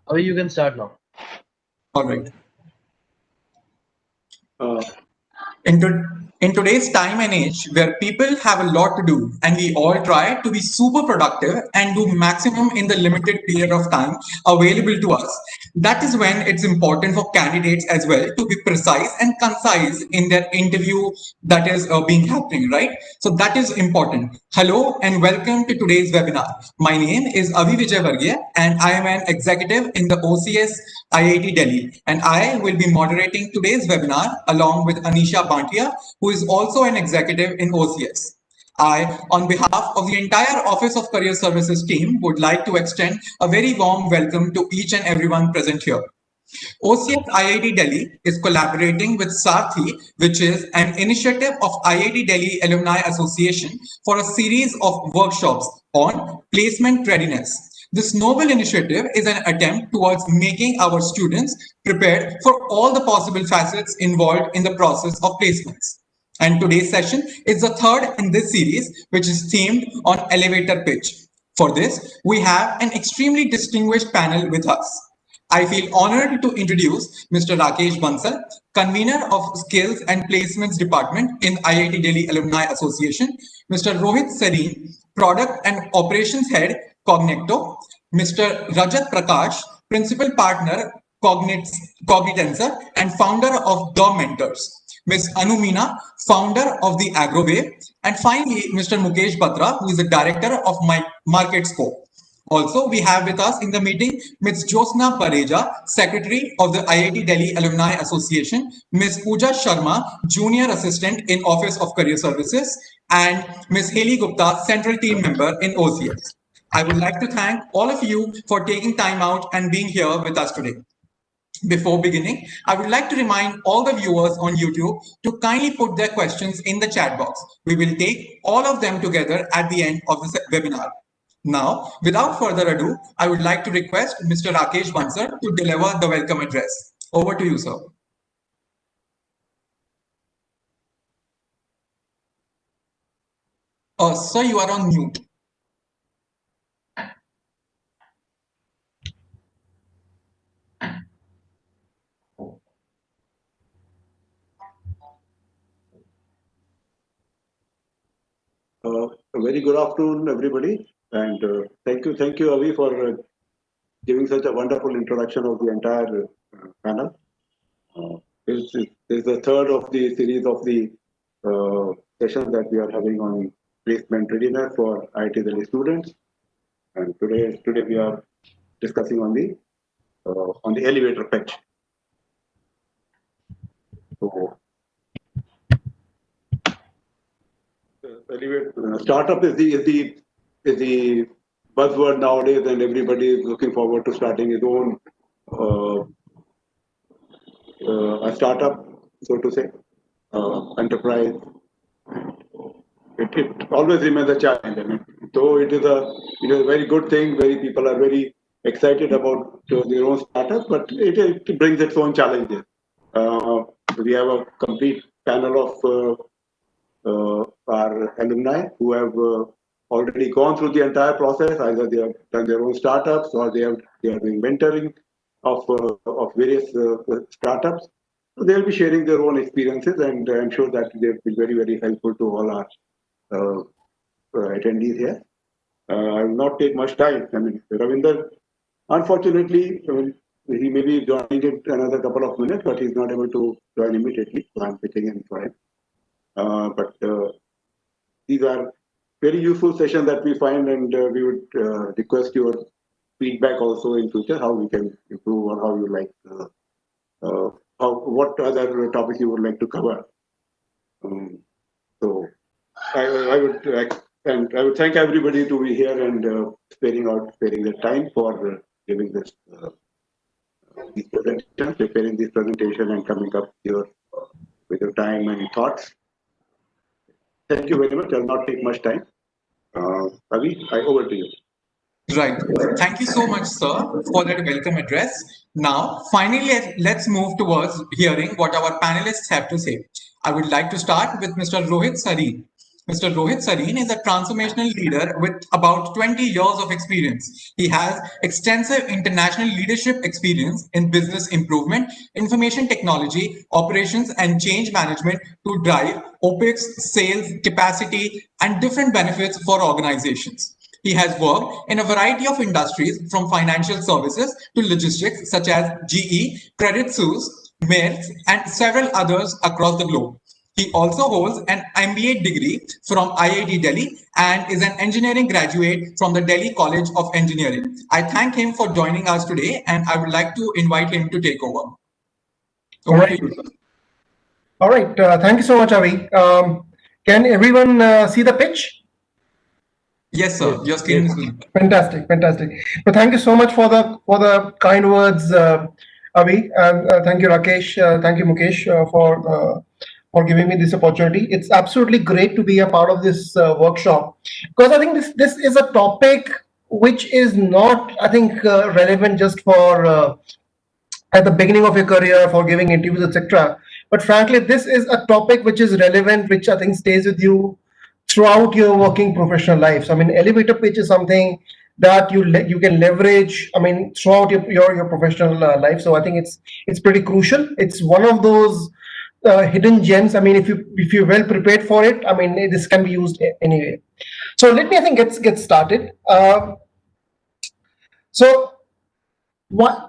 Avi, you can start now. All right. In, to, in today's time and age where people have a lot to do and we all try to be super productive and do maximum in the limited period of time available to us, that is when it's important for candidates as well to be precise and concise in their interview that is being happening, right? So that is important. Hello and welcome to today's webinar. My name is Avi Vijay and I am an executive in the OCS IIT Delhi, and I will be moderating today's webinar along with Anisha Bantia, who is also an executive in OCS. I, on behalf of the entire Office of Career Services team, would like to extend a very warm welcome to each and everyone present here. OCS IIT Delhi is collaborating with Sarthi, which is an initiative of IIT Delhi Alumni Association for a series of workshops on placement readiness. This noble initiative is an attempt towards making our students prepared for all the possible facets involved in the process of placements. And today's session is the third in this series, which is themed on elevator pitch. For this, we have an extremely distinguished panel with us. I feel honored to introduce Mr. Rakesh Bansal, convener of Skills and Placements Department in IIT Delhi Alumni Association, Mr. Rohit Sareen, Product and Operations Head, Cognito, Mr. Rajat Prakash, Principal Partner, Cognitensor, and founder of The Mentors, Ms. Anu Meena, founder of the AgroWave, and finally, Mr. Mukesh Batra, who is the director of MarketScope. Also, we have with us in the meeting Ms. Josna Pareja, Secretary of the IIT Delhi Alumni Association, Ms. Pooja Sharma, Junior Assistant in Office of Career Services, and Ms. Haley Gupta, Central Team Member in OCS. I would like to thank all of you for taking time out and being here with us today. Before beginning, I would like to remind all the viewers on YouTube to kindly put their questions in the chat box. We will take all of them together at the end of the webinar. Now, without further ado, I would like to request Mr. Rakesh Bansal to deliver the welcome address. Over to you, sir. Sir, you are on mute. A very good afternoon, everybody, and thank you, Avi, for giving such a wonderful introduction of the entire panel. This is the third of the series of the sessions that we are having on placement readiness for IIT Delhi students, and today we are discussing on the elevator pitch. So, startup is the buzzword nowadays, and everybody is looking forward to starting his own a startup, so to say, enterprise. It always remains a challenge. I mean, though it is a very good thing. Very people are very excited about their own startup, but it brings its own challenges. We have a complete panel of our alumni who have already gone through the entire process. Either they have done their own startups or they are doing mentoring of various startups. So they will be sharing their own experiences, and I'm sure that they will be very, very helpful to all our attendees here. I will not take much time. I mean, Ravinder, unfortunately, he may be joining in another couple of minutes, but he's not able to join immediately. So I'm pitching in for him. But these are very useful sessions that we find, and we would request your feedback also in future, how we can improve or how you like, what other topics you would like to cover. So I would thank everybody to be here and sparing the time for giving this these presentations, preparing this presentation, and coming up here with your time and thoughts. Thank you very much. I'll not take much time. Avi, over to you. Right. Thank you so much, sir, for that welcome address. Now, finally, let's move towards hearing what our panelists have to say. I would like to start with Mr. Rohit Sareen. Mr. Rohit Sareen is a transformational leader with about 20 years of experience. He has extensive international leadership experience in business improvement, information technology, operations, and change management to drive OPEX, sales, capacity, and different benefits for organizations. He has worked in a variety of industries from financial services to logistics such as GE, Credit Suisse, Maersk, and several others across the globe. He also holds an MBA degree from IIT Delhi and is an engineering graduate from the Delhi College of Engineering. I thank him for joining us today and I would like to invite him to take over. All Over to right. you, sir. All right. Thank you so much, Avi. Can everyone see the pitch? Yes, sir. Your screen is green. Fantastic, fantastic. So thank you so much for the kind words, Avi, and thank you, Rakesh. Thank you, Mukesh, for giving me this opportunity. It's absolutely great to be a part of this workshop because I think this is a topic which is not, I think, relevant just for at the beginning of your career for giving interviews, etc. But frankly, this is a topic which is relevant, which I think stays with you throughout your working professional life. So I mean, elevator pitch is something that you can leverage. I mean, throughout your professional life. So I think it's pretty crucial. It's one of those hidden gems. I mean, if you're well prepared for it, I mean, this can be used anyway. So let me, I think, get started. So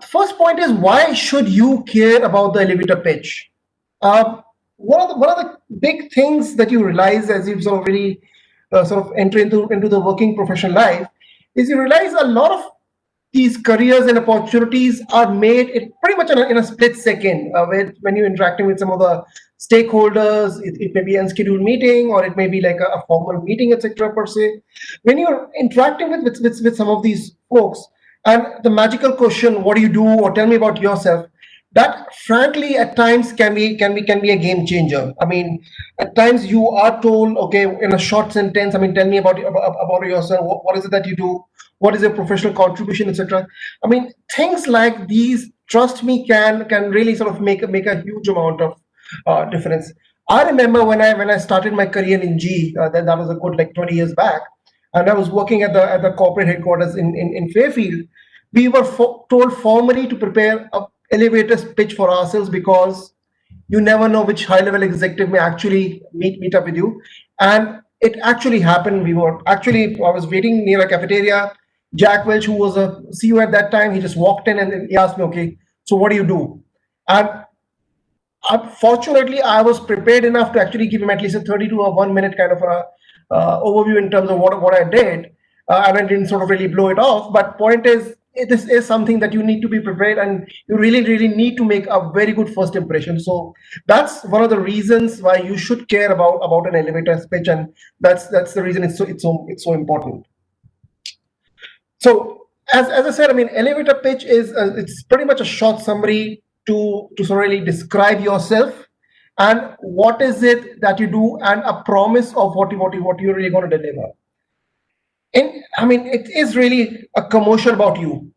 first point is, why should you care about the elevator pitch? One of the big things that you realize as you sort of really sort of enter into the working professional life is you realize a lot of these careers and opportunities are made pretty much in a split second when you're interacting with some of the stakeholders. It may be an unscheduled meeting or it may be like a formal meeting, etc. per se. When you're interacting with some of these folks, and the magical question, what do you do, or tell me about yourself, that frankly at times can be a game changer. I mean, at times you are told, okay, in a short sentence, I mean, tell me about yourself. What is it that you do? What is your professional contribution, etc. I mean, things like these, trust me, can really sort of make a huge amount of difference. I remember when I started my career in G, then that was a good like 20 years back, and I was working at the corporate headquarters in Fairfield. We were told formally to prepare a elevator pitch for ourselves because you never know which high level executive may actually meet up with you. And it actually happened. I was waiting near a cafeteria. Jack Welch, who was a CEO at that time, he just walked in and then he asked me, okay, so what do you do? And fortunately, I was prepared enough to actually give him at least a 30 to a 1 minute kind of a overview in terms of what I did. And I didn't sort of really blow it off. But point is, this is something that you need to be prepared, and you really need to make a very good first impression. So that's one of the reasons why you should care about an elevator pitch, and that's the reason it's so important. So as I said, I mean, elevator pitch is it's pretty much a short summary to sort of really describe yourself and what is it that you do, and a promise of what you're really going to deliver. And I mean, it is really a commercial about you.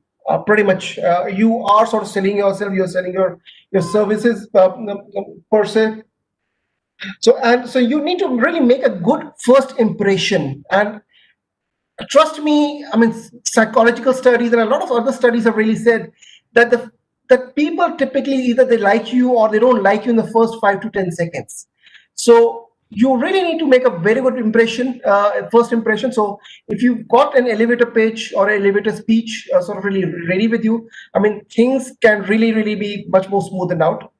Pretty much, you are sort of selling yourself. You're selling your services per se. So you need to really make a good first impression. And trust me, I mean, psychological studies and a lot of other studies have really said that that people typically either they like you or they don't like you in the first 5 to 10 seconds. So you really need to make a very good impression, first impression. So if you've got an elevator pitch or an elevator speech sort of really ready with you, I mean, things can really be much more smoothened out.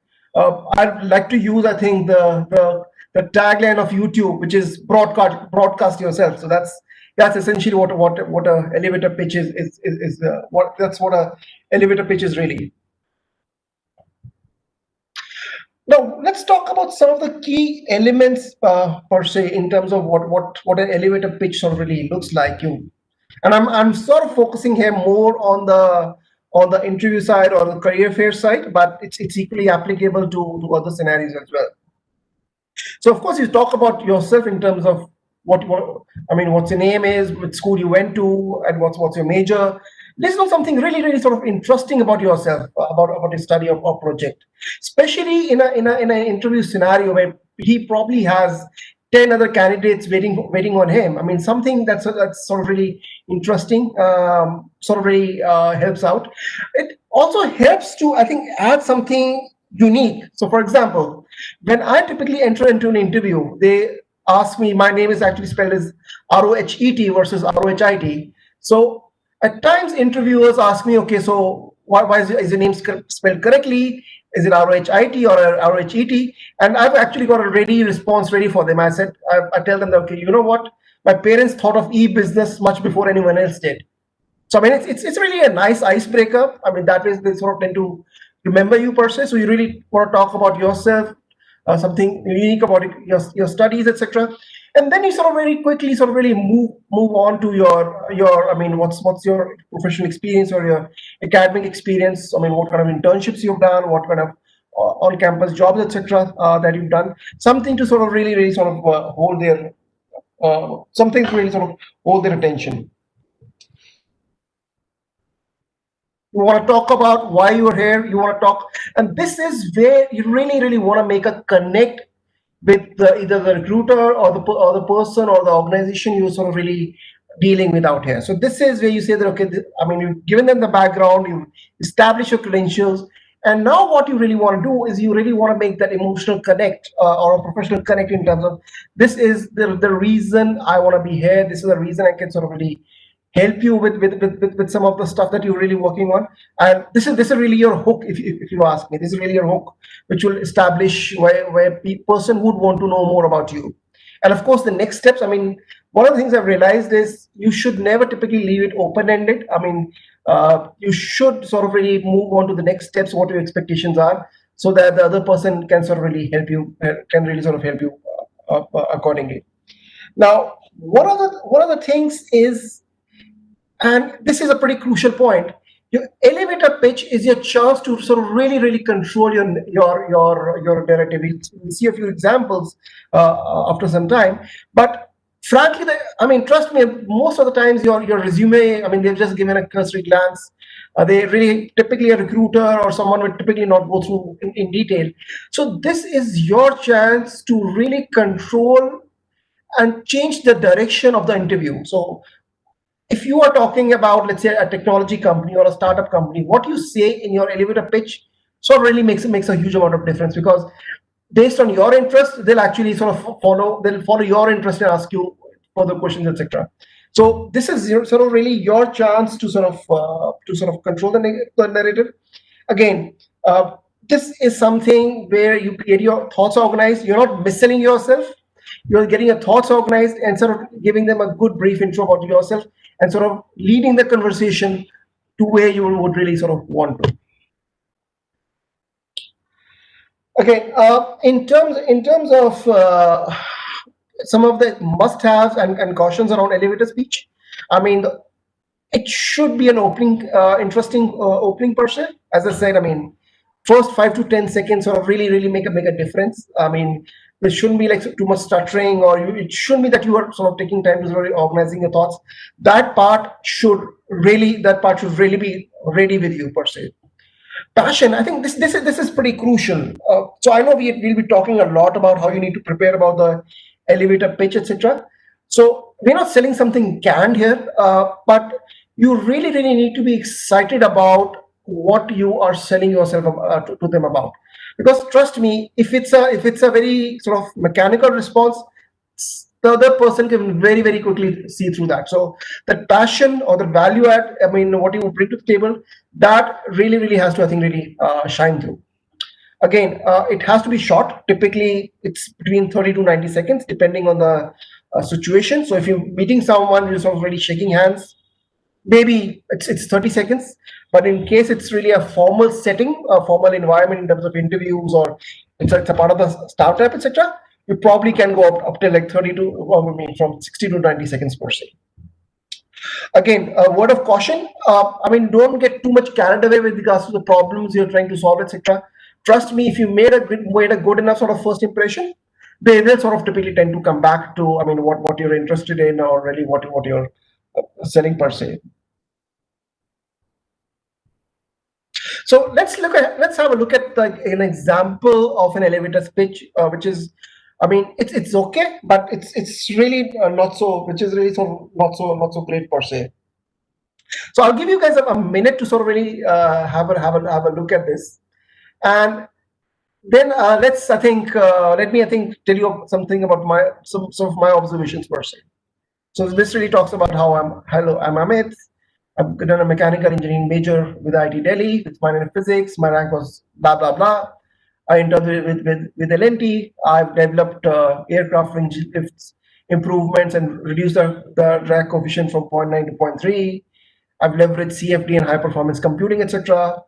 I'd like to use, I think, the tagline of YouTube, which is broadcast yourself. So that's essentially what a elevator pitch is what a elevator pitch is really. Now, let's talk about some of the key elements per se in terms of what an elevator pitch sort of really looks like. And I'm sort of focusing here more on the interview side or the career fair side, but it's equally applicable to other scenarios as well. So of course, you talk about yourself in terms of what's your name is, which school you went to, and what's your major. Let's know something really sort of interesting about yourself, about your study or project, especially in an interview scenario where he probably has 10 other candidates waiting on him. I mean, something that's sort of really interesting, sort of really helps out. It also helps to, I think, add something unique. So, for example, when I typically enter into an interview, they ask me, my name is actually spelled as Rohet versus Rohit. So, at times, interviewers ask me, okay, so why is your name spelled correctly? Is it ROHIT or ROHET? And I've actually got a ready response ready for them. I tell them that, okay, you know what? My parents thought of e-business much before anyone else did. So I mean, it's really a nice icebreaker. I mean, that way they sort of tend to remember you per se. So you really want to talk about yourself, something unique about it, your studies, etc. And then you sort of very quickly sort of really move on to your I mean, what's your professional experience or your academic experience? I mean, what kind of internships you've done, what kind of on-campus jobs, etc. That you've done. Something to sort of really sort of hold their something to really sort of hold their attention. You want to talk about why you're here. You want to talk, and this is where you really want to make a connect with either the recruiter or the person or the organization you're sort of really dealing with out here. So this is where you say that, okay, I mean, you've given them the background, you establish your credentials, and now what you really want to do is you really want to make that emotional connect or a professional connect in terms of, this is the reason I want to be here. This is the reason I can sort of really help you with some of the stuff that you're really working on. And this is really your hook, if you ask me. This is really your hook, which will establish where person would want to know more about you. And of course, the next steps, I mean, one of the things I've realized is you should never typically leave it open-ended. I mean, you should sort of really move on to the next steps, what your expectations are, so that the other person can sort of really help you, can really sort of help you accordingly. Now, one of the things is, and this is a pretty crucial point, your elevator pitch is your chance to sort of really control your narrative. We'll see a few examples after some time, but frankly, I mean, trust me, most of the times your resume, I mean, they've just given a cursory glance. They really, typically a recruiter or someone would typically not go through in detail. So this is your chance to really control and change the direction of the interview. So if you are talking about, let's say, a technology company or a startup company, what you say in your elevator pitch sort of really makes a huge amount of difference, because based on your interest, they'll actually sort of follow your interest and ask you further questions, etc. So this is sort of really your chance to sort of control the narrative. Again, this is something where you get your thoughts organized. You're not misselling yourself. You're getting your thoughts organized and sort of giving them a good brief intro about yourself and sort of leading the conversation to where you would really sort of want to. Okay, in terms of some of the must-haves and cautions around elevator speech, I mean, it should be an interesting opening per se. As I said, I mean, first 5 to 10 seconds sort of really make a difference. I mean, there shouldn't be like too much stuttering, or it shouldn't be that you are sort of taking time to sort of organizing your thoughts. That part should really be ready with you per se. Passion, I think this is pretty crucial. So I know we'll be talking a lot about how you need to prepare about the elevator pitch, etc. So we're not selling something canned here, but you really need to be excited about what you are selling yourself to them about. Because trust me, if it's a very sort of mechanical response, the other person can very quickly see through that. So that passion or the value add, I mean, what you bring to the table, that really has to, I think, really shine through. Again, it has to be short. Typically, it's between 30 to 90 seconds, depending on the situation. So if you're meeting someone, you're sort of really shaking hands, maybe it's 30 seconds. But in case it's really a formal setting, a formal environment in terms of interviews, or it's a part of the startup, etc., you probably can go up to like 30 to, well, I mean, from 60 to 90 seconds per se. Again, a word of caution. I mean, don't get too much carried away with regards to the problems you're trying to solve, etc. Trust me, if you made a good enough sort of first impression, they will sort of typically tend to come back to, I mean, what you're interested in, or really what you're selling per se. So let's have a look at like an example of an elevator pitch, which is I mean, it's okay, but it's really not so, which is really so not so great per se. So I'll give you guys a minute to sort of really have a look at this, and then let's let me tell you something about some of my observations per se. So this really talks about how I'm Amit. I've done a mechanical engineering major with IIT Delhi with minor in physics. My rank was blah blah blah. I interned with L&T. I've developed aircraft engine lifts improvements and reduced the drag coefficient from zero point 0.9 to zero point 0.3. I've leveraged CFD and high performance computing, etc.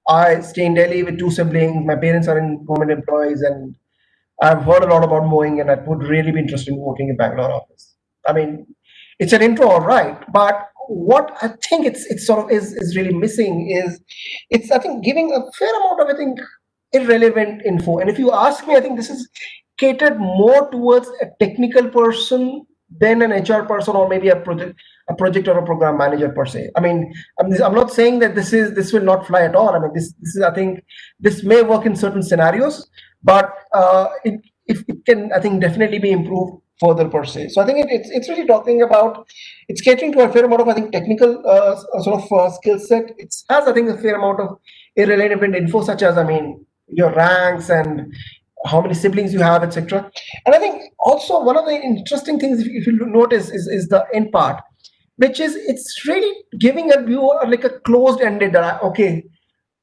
I stay in Delhi with two siblings. My parents are in government employees, and I've heard a lot about mowing, and I would really be interested in working in Bangalore office. I mean, it's an intro, all right, but what I think it's sort of is really missing is it's I think giving a fair amount of irrelevant info. And if you ask me, I think this is catered more towards a technical person than an HR person, or maybe a project or a program manager per se. I mean, I'm not saying that this will not fly at all. I mean, this is I think this may work in certain scenarios, but it can I think definitely be improved further per se. So I think it's really talking about it's catering to a fair amount of I think technical skill set. It has I think a fair amount of irrelevant info such as I mean your ranks and how many siblings you have, etc. And I think also one of the interesting things, if you notice, is the end part, which is it's really giving a view like a closed-ended. Okay,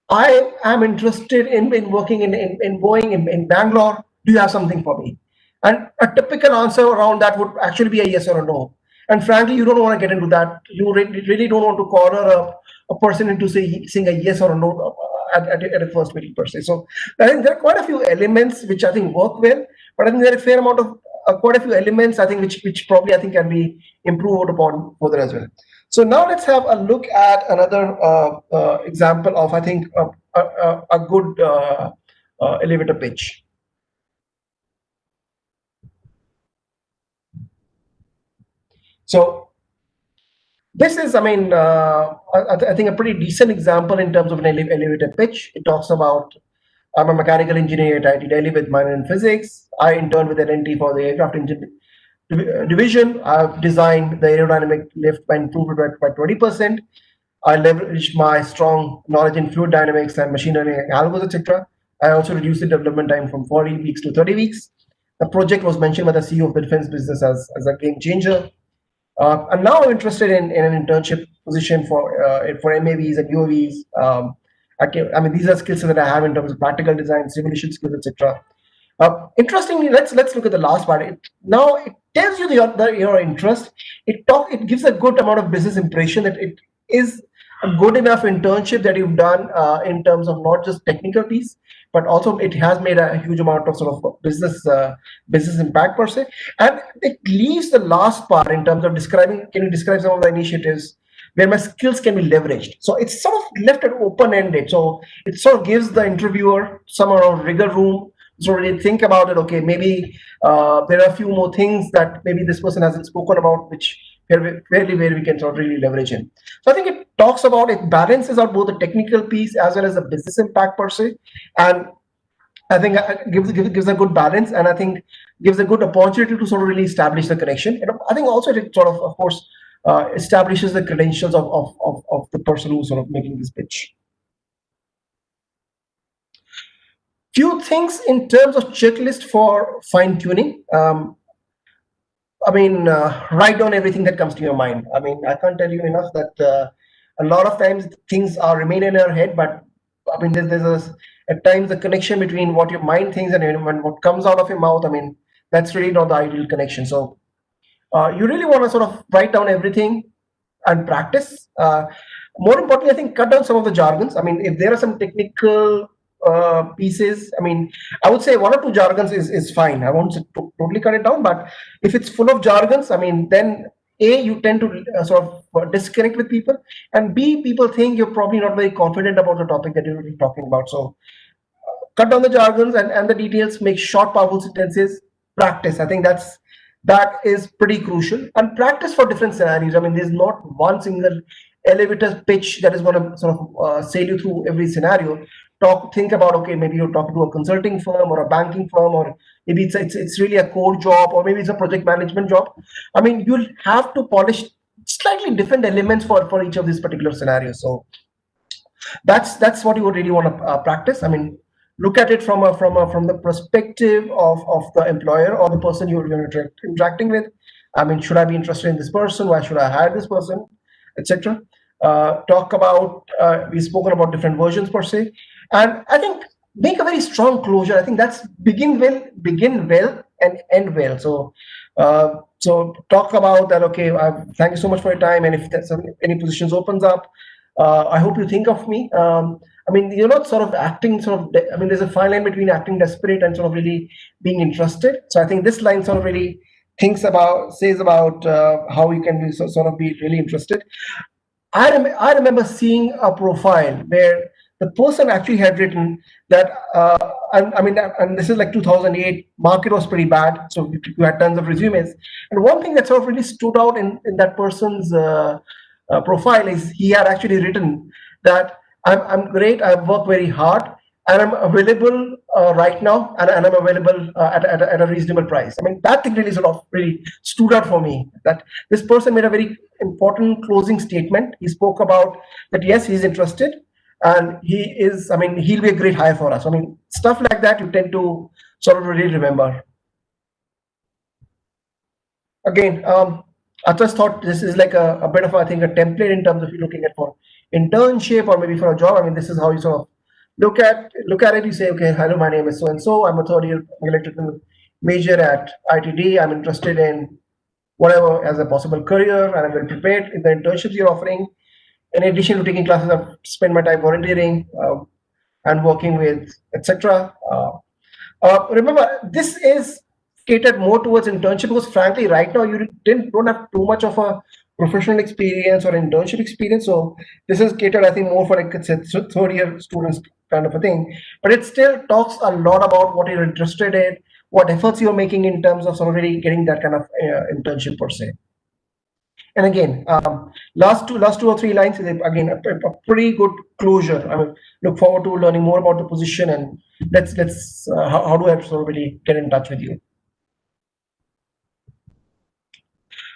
I am interested in working in Boeing in Bangalore. Do you have something for me? And a typical answer around that would actually be a yes or a no. And frankly, you don't want to get into that. You really don't want to corner a person into saying a yes or a no at a first meeting per se. So I think there are quite a few elements which I think work well, but I think there are a fair amount of quite a few elements I think which probably I think can be improved upon further as well. So now let's have a look at another example of I think a good elevator pitch. So this is, I mean, I think a pretty decent example in terms of an elevator pitch. It talks about I'm a mechanical engineer at IIT Delhi with minor in physics. I interned with L&T for the aircraft engine division. I've designed the aerodynamic lift by improved by 20%. I leveraged my strong knowledge in fluid dynamics and machine learning algorithms, etc. I also reduced the development time from 40 weeks to 30 weeks. The project was mentioned by the CEO of the defense business as a game changer. I'm now interested in an internship position for MAVs and UAVs. I mean, these are skills that I have in terms of practical design, simulation skills, etc. Interestingly, let's look at the last part. It tells you your interest. It gives a good amount of business impression that it is a good enough internship that you've done in terms of not just technical piece, but also it has made a huge amount of sort of business impact per se. And it leaves the last part in terms of describing. Can you describe some of the initiatives where my skills can be leveraged? So it's sort of left it open-ended. So it sort of gives the interviewer some amount of rigor room. So really think about it. Okay, maybe there are a few more things that maybe this person hasn't spoken about, which where we can sort of really leverage in. So I think it talks about it balances out both the technical piece as well as the business impact per se, and I think gives a good balance, and I think gives a good opportunity to sort of really establish the connection. And I think also it sort of course, establishes the credentials of the person who's sort of making this pitch. Few things in terms of checklist for fine tuning. I mean, write down everything that comes to your mind. I mean, I can't tell you enough that a lot of times things remain in our head, but I mean, at times the connection between what your mind thinks and what comes out of your mouth. I mean, that's really not the ideal connection. So you really want to sort of write down everything and practice. More importantly, I think cut down some of the jargons. I mean, if there are some technical pieces, I mean, I would say one or two jargons is fine. I won't totally cut it down, but if it's full of jargons, I mean, then A, you tend to sort of disconnect with people, and B, people think you're probably not very confident about the topic that you're really talking about. So cut down the jargons and the details, make short, powerful sentences, practice. I think that is pretty crucial, and practice for different scenarios. I mean, there's not one single elevator pitch that is going to sort of sail you through every scenario. think about, okay, maybe you're talking to a consulting firm or a banking firm, or maybe it's really a core job, or maybe it's a project management job. I mean, you'll have to polish slightly different elements for each of these particular scenarios. So that's what you would really want to practice. I mean, look at it from the perspective of the employer or the person you're interacting with. I mean, should I be interested in this person? Why should I hire this person, etc. Talk about we've spoken about different versions per se, and I think make a very strong closure. I think that's begin well and end well. So talk about that. Okay, thank you so much for your time, and if there's any positions opens up, I hope you think of me. I mean, you're not sort of acting I mean, there's a fine line between acting desperate and sort of really being interested. So I think this line sort of really says about how you can be sort of be really interested. I remember seeing a profile where the person actually had written that, I mean, and this is like 2008, market was pretty bad. So you had tons of resumes. And one thing that sort of really stood out in that person's profile is he had actually written that I'm great, I've worked very hard, and I'm available right now, and I'm available at a reasonable price. I mean, that thing really sort of really stood out for me, that this person made a very important closing statement. He spoke about that, yes, he's interested, and I mean, he'll be a great hire for us. I mean, stuff like that you tend to sort of really remember. Again, I just thought this is like a bit of, I think, a template in terms of you looking at for internship or maybe for a job. I mean, this is how you sort of look at it. You say, okay, hello, my name is so and so. I'm a third year electrical major at ITD. I'm interested in whatever as a possible career, and I'm well prepared in the internships you're offering. In addition to taking classes, I've spent my time volunteering and working with, etc. Remember, this is catered more towards internship because, frankly, right now you don't have too much of a professional experience or internship experience. So this is catered, I think, more for like third year students kind of a thing. But it still talks a lot about what you're interested in, what efforts you're making in terms of already getting that kind of internship per se. And again, last two or three lines is again a pretty good closure. I mean, look forward to learning more about the position, and let's how do I sort of really get in touch with you?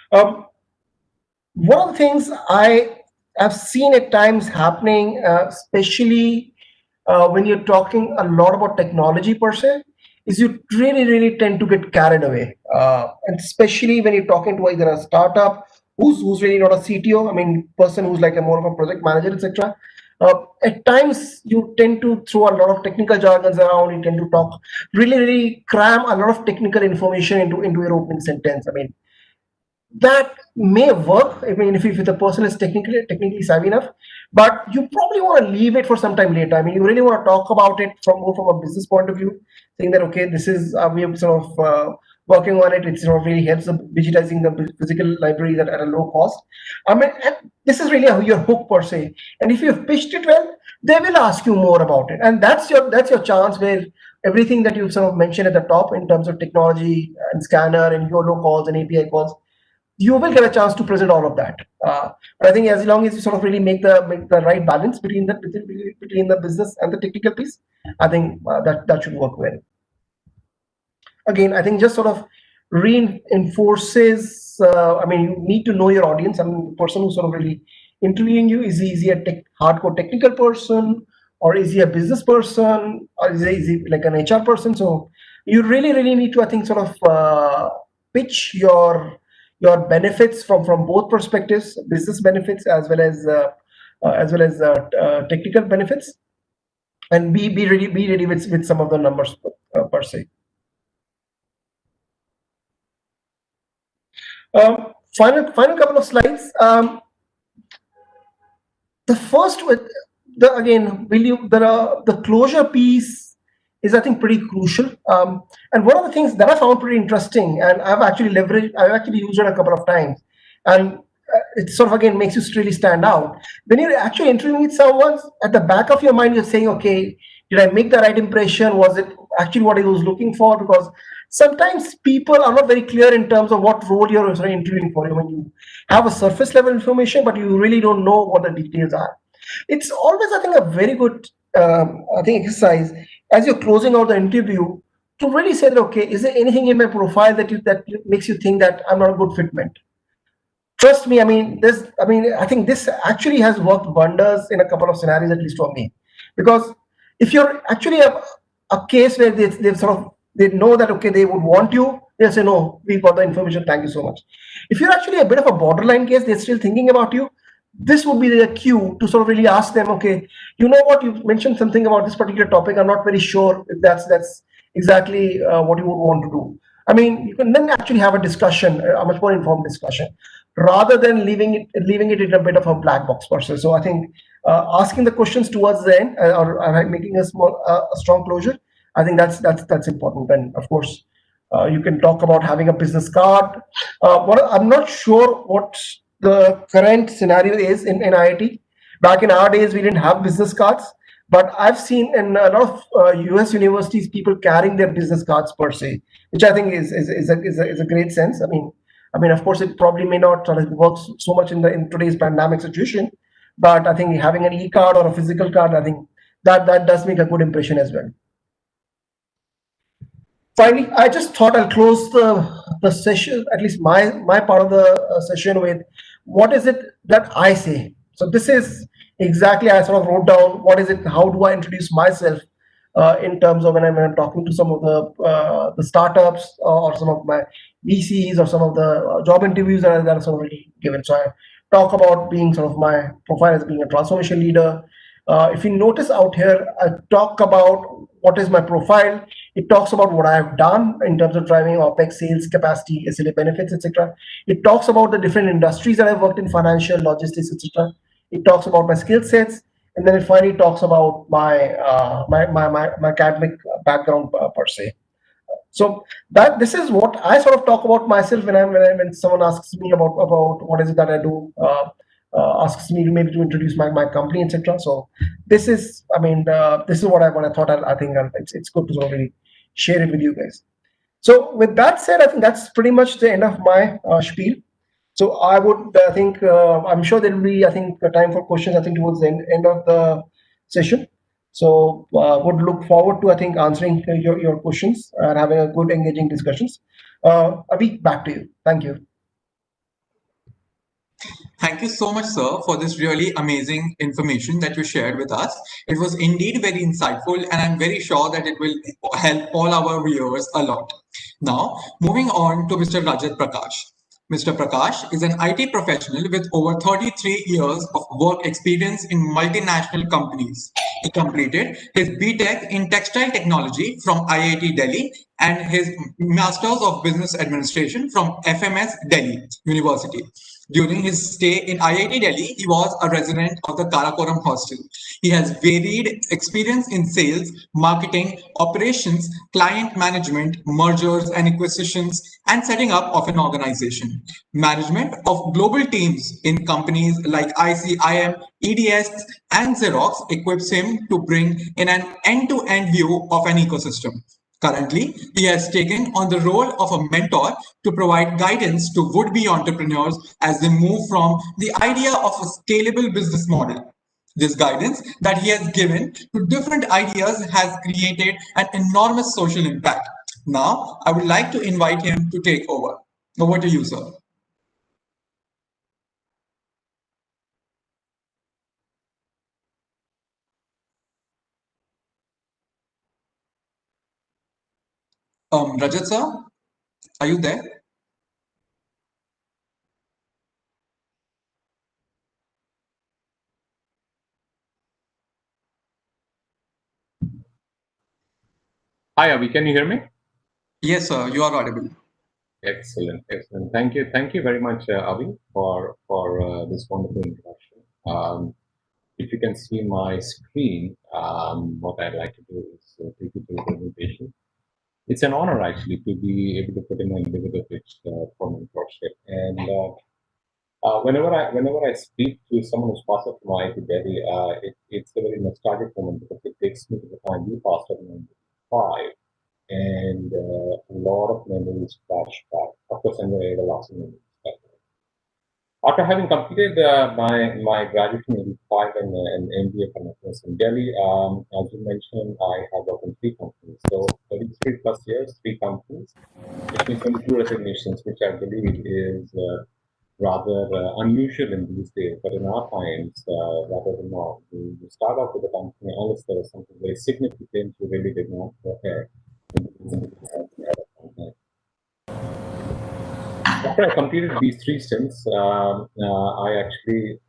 One of the things I have seen at times happening, especially when you're talking a lot about technology per se, is you really tend to get carried away, and especially when you're talking to either a startup who's really not a CTO. I mean, person who's like a more of a project manager, etc. At times you tend to throw a lot of technical jargons around. You tend to talk really cram a lot of technical information into your opening sentence. I mean, that may work. I mean, if the person is technically savvy enough, but you probably want to leave it for some time later. I mean, you really want to talk about it from a business point of view, saying that, okay, this is we are sort of working on it. It sort of really helps digitizing the physical library at a low cost. I mean, and this is really your hook per se. And if you've pitched it well, they will ask you more about it, and that's your chance where everything that you've sort of mentioned at the top in terms of technology and scanner and YOLO calls and API calls, you will get a chance to present all of that. But I think as long as you sort of really make the right balance between the business and the technical piece, I think that should work well. Again, I think just sort of reinforces. I mean, you need to know your audience. I mean, the person who's sort of really interviewing you, is he a hardcore technical person, or is he a business person, or is he like an HR person? So you really need to, I think, sort of pitch your benefits from both perspectives, business benefits as well as technical benefits, and be ready with some of the numbers per se. Final couple of slides. The first with the closure piece is, I think, pretty crucial. And one of the things that I found pretty interesting, and I've actually used it a couple of times, and it sort of again makes you really stand out. When you're actually interviewing with someone, at the back of your mind, you're saying, okay, did I make the right impression? Was it actually what I was looking for? Because sometimes people are not very clear in terms of what role you're interviewing for. When you have a surface level information, but you really don't know what the details are. It's always, I think, a very good I think exercise as you're closing out the interview to really say that, okay, is there anything in my profile that makes you think that I'm not a good fitment? Trust me, I think this actually has worked wonders in a couple of scenarios, at least for me. Because if you're actually a case where they know that, okay, they would want you, they'll say, no, we've got the information, thank you so much. If you're actually a bit of a borderline case, they're still thinking about you, this would be the cue to sort of really ask them, okay, you know what, you mentioned something about this particular topic, I'm not very sure if that's exactly what you would want to do. I mean, you can then actually have a discussion, a much more informed discussion, rather than leaving it in a bit of a black box process. So I think asking the questions towards the end, or making a strong closure, I think that's important. And of course, you can talk about having a business card. I'm not sure what the current scenario is in IIT. Back in our days, we didn't have business cards, but I've seen in a lot of US universities people carrying their business cards per se, which I think is a great sense. I mean, of course, it probably may not sort of work so much in today's pandemic situation, but I think having an e-card or a physical card, I think that does make a good impression as well. Finally, I just thought I'll close the session, at least my part of the session, with what is it that I say. So this is exactly, I sort of wrote down what is it, how do I introduce myself in terms of when I'm talking to some of the startups or some of my VCs or some of the job interviews that are sort of already given. So I talk about being sort of my profile as being a transformation leader. If you notice out here, I talk about what is my profile. It talks about what I have done in terms of driving OPEX, sales capacity, SLA benefits, etc. It talks about the different industries that I've worked in, financial, logistics, etc. It talks about my skill sets, and then it finally talks about my academic background per se. So that this is what I sort of talk about myself when someone asks me about what is it that I do, asks me to maybe to introduce my company, etc. So this is what I thought. I think it's good to sort of really share it with you guys. So with that said, I think that's pretty much the end of my spiel. So I think I'm sure there will be, I think, a time for questions, I think, towards the end of the session. So would look forward to, I think, answering your questions and having a good engaging discussions. Abhi, back to you. Thank you. Thank you so much, sir, for this really amazing information that you shared with us. It was indeed very insightful, and I'm very sure that it will help all our viewers a lot. Now, moving on to Mr. Rajat Prakash. Mr. Prakash is an IT professional with over 33 years of work experience in multinational companies. He completed his BTech in Textile Technology from IIT Delhi and his Masters of Business Administration from FMS Delhi University. During his stay in IIT Delhi, he was a resident of the Karakoram hostel. He has varied experience in sales, marketing, operations, client management, mergers and acquisitions, and setting up of an organization. Management of global teams in companies like ICIM, EDS, and Xerox equips him to bring in an end-to-end view of an ecosystem. Currently, he has taken on the role of a mentor to provide guidance to would-be entrepreneurs as they move from the idea of a scalable business model. This guidance that he has given to different ideas has created an enormous social impact. Now, I would like to invite him to take over. Over to you, sir. Rajat, sir, are you there? Hi, Avi. Can you hear me? Yes, sir, you are audible. Excellent, excellent. Thank you very much, Avi, for this wonderful introduction. If you can see my screen, what I'd like to do is take you through the presentation. It's an honor actually to be able to put in an individual pitch for my project. And whenever I speak to someone who's passed up from IIT Delhi, it's a very nostalgic moment because it takes me to the time we passed out in 95. And a lot of memories flash back. Of course, I'm very everlasting memories. After having completed my graduation in 85 and an MBA from in Delhi, as you mentioned, I have worked in three companies. So 33 plus years, three companies, which means 22 resignations, which I believe is rather unusual in these days. But in our times, rather than not, you start off with a company unless there was something very significant you really did not prepare. After I completed these three stints, I actually,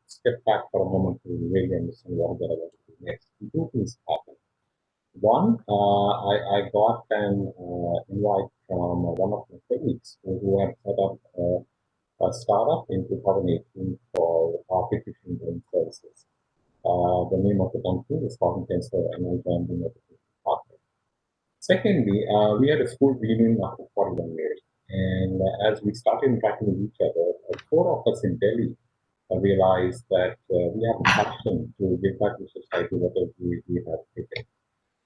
stepped back for a moment to really understand what that I want to do next. Two things happened. One, I got an invite from one of my colleagues who had set up a startup in 2018 for artificial intelligence services. The name of the company is Cotton Tensor, and I joined the partner. Secondly, we had a school reunion after 41 years. And as we started interacting with each other, four of us in Delhi realized that we have a passion to give back to society whatever we have taken.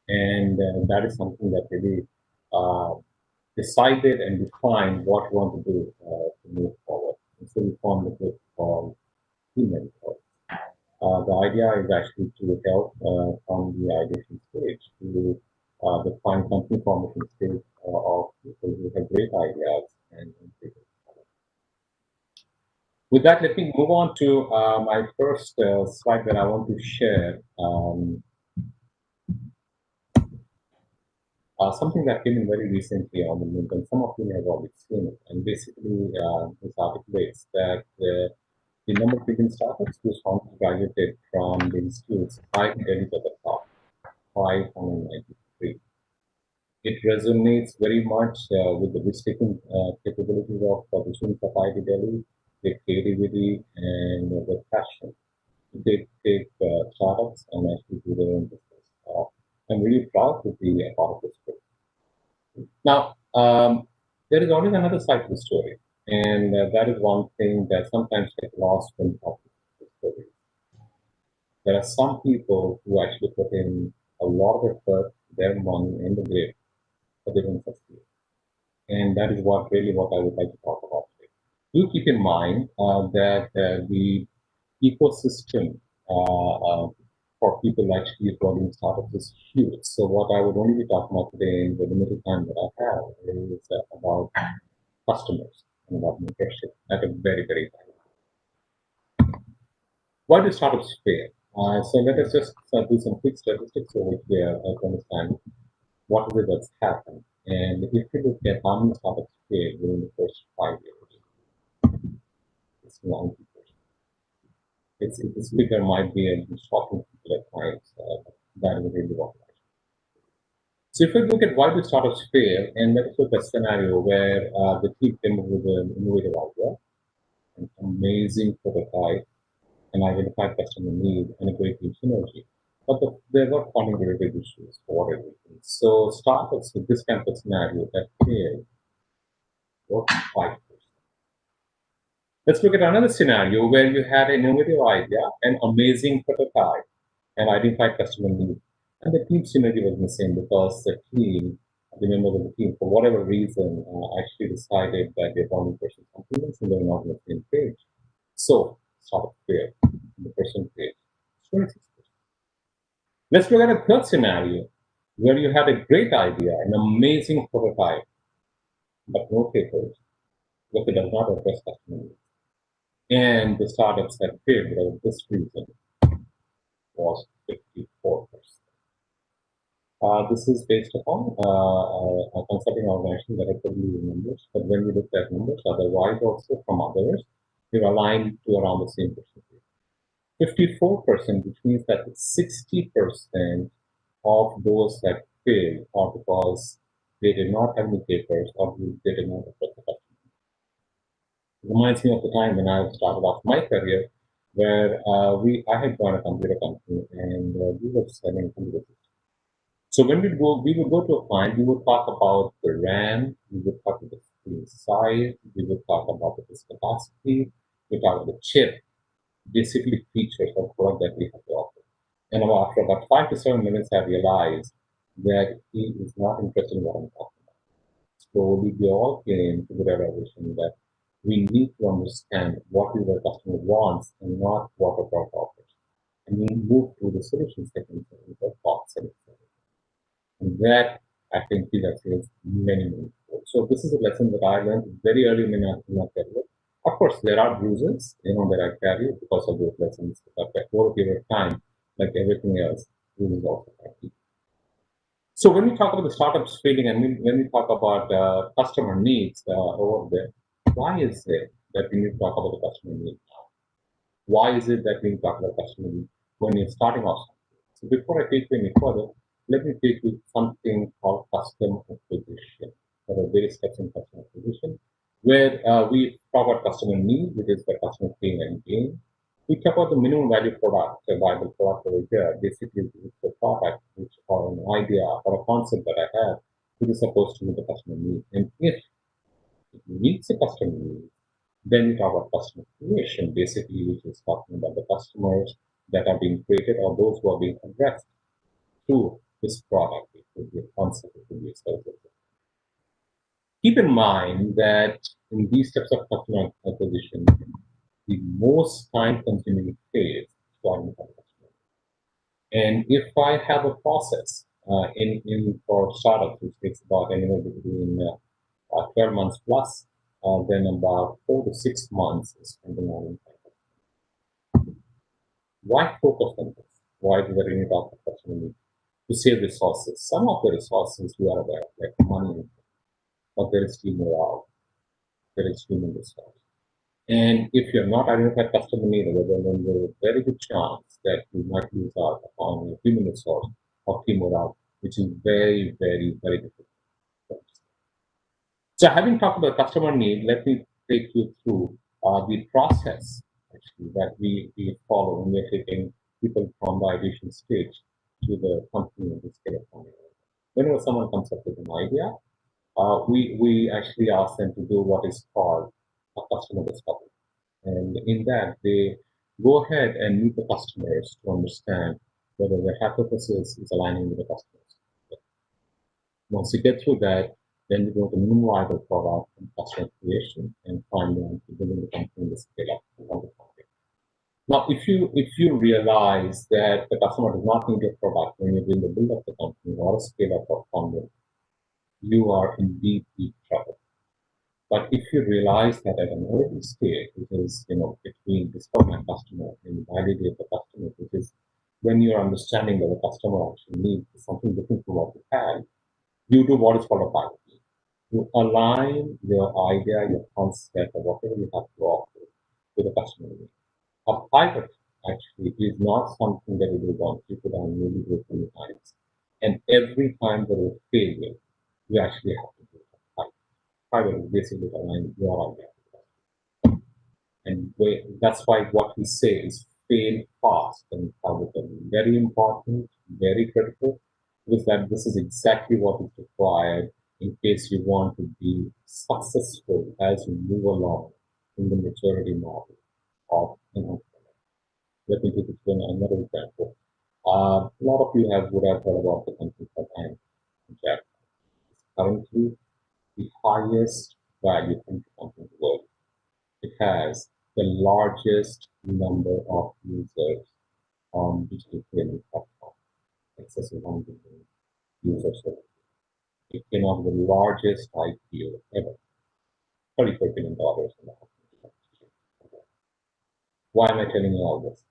And that is something that really decided and defined what we want to do to move forward. And so we formed a group called Team Mentor. The idea is actually to help from the ideation stage to the fund company formation stage of people who have great ideas and take it forward. With that, let me move on to my first slide that I want to share. Something that came in very recently on the news, and some of you may have already seen it. And basically, this articulates that the number of Indian startups whose founders graduated from the institutes five Delhi at the top, 593. It resonates very much with the risk-taking capabilities of the students of IIT Delhi, their creativity and their passion. They take startups and actually do their own business. I'm really proud to be a part of this group. Now, there is always another side to the story, and that is one thing that sometimes gets lost when talking about the story. There are some people who actually put in a lot of effort, their money, and the grit, but they don't succeed. And that is what I would like to talk about today. Do keep in mind that the ecosystem for people actually running startups is huge. So what I would only be talking about today in the limited time that I have is about customers and about mentorship at a very, very high level. Why do startups fail? So let us just do some quick statistics over here to understand what is it that's happened. And if you look at how many startups failed during the first 5 years, it's 90%. This figure might be a shocking people at times. That is really what it is. So if we look at why do startups fail, and let's look at a scenario where the team came up with an innovative idea, an amazing prototype, an identified customer need, and a great team synergy. But there were funding related issues for whatever reason. So startups with this kind of scenario that failed were 5%. Let's look at another scenario where you had an innovative idea, an amazing prototype, an identified customer need, and the team synergy was missing because the members of the team, for whatever reason, actually decided that they found person compliments and they were not on the same page. So, startup failed. The person failed. 26%. Let's look at a third scenario where you had a great idea, an amazing prototype, but no takers because it does not address customer needs. And the startups that failed because of this reason was 54%. This is based upon a consulting organization that I probably numbers, but when we look at numbers, otherwise also from others, we're aligned to around the same percentage. 54%, which means that 60% of those that failed are because they did not have any papers or they did not address the customer. It reminds me of the time when I started off my career, where I had joined a computer company and we were selling computer systems. So when we would go to a client, we would talk about the RAM, we would talk about the screen size, we would talk about the disk capacity, we talk about the chip, basically features of product that we have to offer. And after about 5 to 7 minutes, I realized that he is not interested in what I'm talking about. Slowly, we all came to the realization that we need to understand what is the customer wants and not what a product offers. And we move through the solution segment and the cost segment. And that I think is actually many. So this is a lesson that I learned very early in my career. Of course, there are bruises, that I carry because of those lessons. But over a period of time, like everything else, bruises also carry. So when we talk about the startups failing and when we talk about customer needs over there, why is it that we need to talk about the customer needs now? Why is it that we need to talk about customer needs when you're starting off? So before I take you any further, let me take you something called customer acquisition. There are various steps in customer acquisition where we talk about customer need, which is the customer pain and gain. We talk about the minimum value product, a viable product over here. Basically, it's the product which or an idea or a concept that I have, which is supposed to meet the customer need. And if it meets the customer need, then we talk about customer creation, basically, which is talking about the customers that are being created or those who are being addressed through this product. It could be a concept, it could be a service. Keep in mind that in these steps of customer acquisition, the most time-consuming phase is finding the customer. And if I have a process in for startups, which takes about anywhere between 12 months plus, then about 4 to 6 months is spending on it. Why focus on this? Why do we need of customer need? To save resources. Some of the resources we are aware of, like money, but there is still more out. There is human resource. And if you're not identified customer need, then there's a very good chance that you might lose out on a human resource or team morale, which is very difficult. So having talked about customer need, let me take you through the process actually that we follow when we're taking people from the ideation stage to the company and the scale of company. Whenever someone comes up with an idea, we actually ask them to do what is called a customer discovery. And in that, they go ahead and meet the customers to understand whether their hypothesis is aligning with the customers. Once you get through that, then you go to minimum viable product and customer creation and finally building the company in the scale up of the company. Now, if you realize that the customer does not need your product when you're doing the build of the company or a scale up of company, you are in deep trouble. But if you realize that at an early stage, which is between discover my customer and validate the customer, which is when you're understanding that the customer actually needs something different from what you had, you do what is called a pilot. You align your idea, your concept, or whatever you have to offer to the customer need. A pilot actually is not something that you do once, you put on maybe do 20 times. And every time there is failure, you actually have to do a pilot. Pilot is basically aligning your idea. And that's why what we say is fail fast and pilot. Very important, very critical, because that this is exactly what is required in case you want to be successful as you move along in the maturity model of an entrepreneur. Let me give you another example. A lot of you would have heard about the company called Jack. It's currently the highest value company in the world. It has the largest number of users on digital payment platform, excess of 1 billion users. It came out with the largest IPO ever, $34 billion in the company. Why am I telling you all this?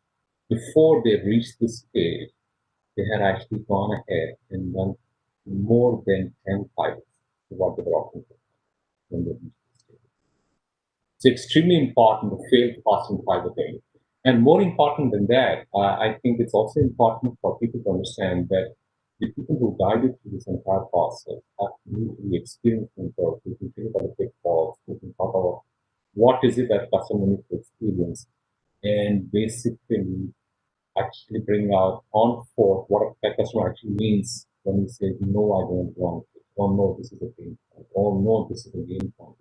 Before they reached this stage, they had actually gone ahead and done more than 10 pilots to what they were offering when they reached this stage. It's extremely important to fail fast and piloting. And more important than that, I think it's also important for people to understand that the people who guided through this entire process have usually experienced themselves, who can think about the pitfalls, who can talk about what is it that customer needs to experience, and basically actually bring out on forth what a customer actually means when he says, no, I don't want it, or no, this is a pain point, or no, this is a gain point.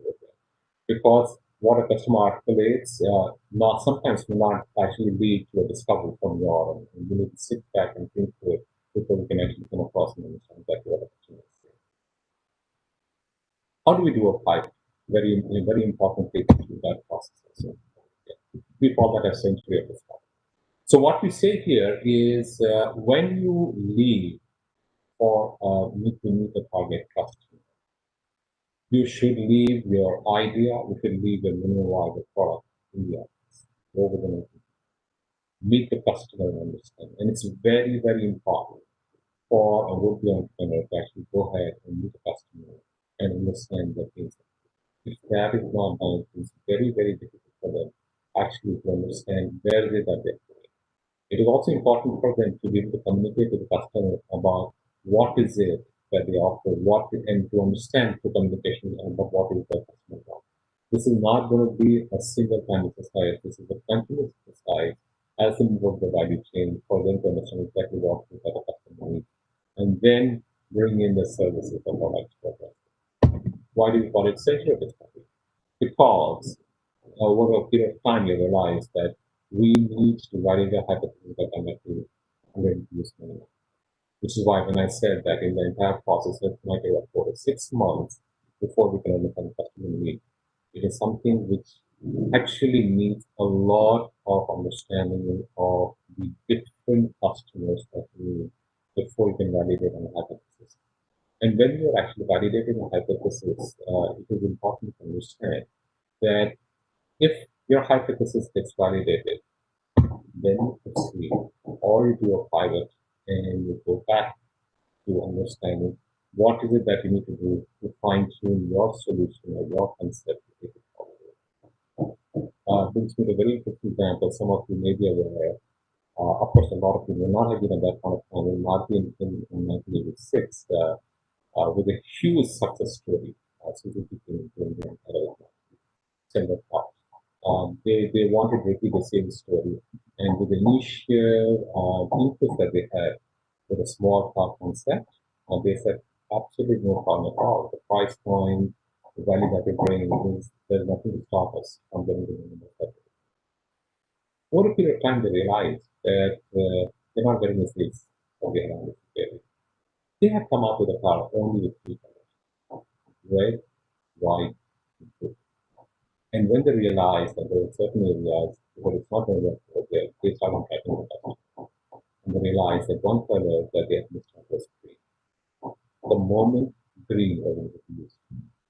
Because what a customer articulates not sometimes will not actually lead to a discovery from your end. And you need to sit back and think through it before you can actually come across and understand exactly what the customer is saying. How do we do a pilot? very important thing to that process. So, yeah. We call that a century of discovery. So what we say here is when you leave for to meet a target customer, you should leave your idea, you should leave your minimum viable product in the office over the next meet the customer and understand. And it's very, very important for a would-be entrepreneur to actually go ahead and meet the customer and understand the things. If that is not done, it's very, very difficult for them actually to understand where it is that they're going. It is also important for them to be able to communicate with the customer about what is it that they offer, and to understand the communication about what is the customer wants. This is not going to be a single time exercise. This is a continuous exercise as they move up the value chain for them to understand exactly what the customer needs, and then bring in the services and products for them. Why do we call it century of discovery? Because over a period of time, you realize that we need to validate the hypothesis that I'm going to introduce money. Which is why when I said that in the entire process, it might take up 4 to 6 months before we can understand customer need. It is something which actually needs a lot of understanding of the different customers that we need before you can validate on a hypothesis. And when you're actually validating a hypothesis, it is important to understand that if your hypothesis gets validated, then you proceed or you do a pivot and you go back to understanding what is it that you need to do to fine tune your solution or your concept to take it forward. Brings me to a very interesting example. Some of you may be aware. Of course, a lot of you may not have been at that point of time. In Martin in 1986, with a huge success story, Suzuki came to India and had a similar thought. They wanted to repeat the same story, and with the initial interest that they had with a small car concept, they said absolutely no problem at all. The price point, the value that we're bringing is there's nothing to stop us from getting the minimum budget. Over a period of time, they realized that they're not getting the sales that they had anticipated. They had come out with a car only with 3 colors: red, white, and blue. And when they realized that there were certain areas where it's not going to work over there, they started tracking the customer. And they realized that one color that they had missed out was green. The moment green was introduced,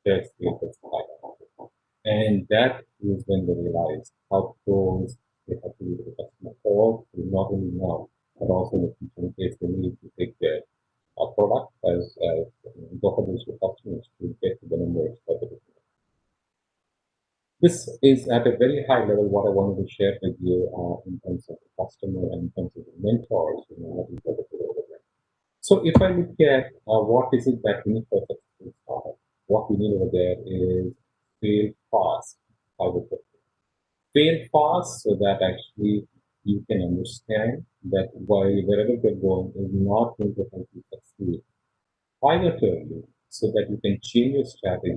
their sales was higher. And that is when they realized how close they have to be to the customer, or not only now, but also in the future in case they need to take their product as go for those customers to get to the numbers that they. This is at a very high level what I wanted to share with you in terms of the customer and in terms of the mentors, what we got to do over there. So if I look at what is it that we need for a successful startup, what we need over there is fail fast. I would put it. Fail fast so that actually you can understand that wherever you're going is not going to help you succeed. Pivot early so that you can change your strategy,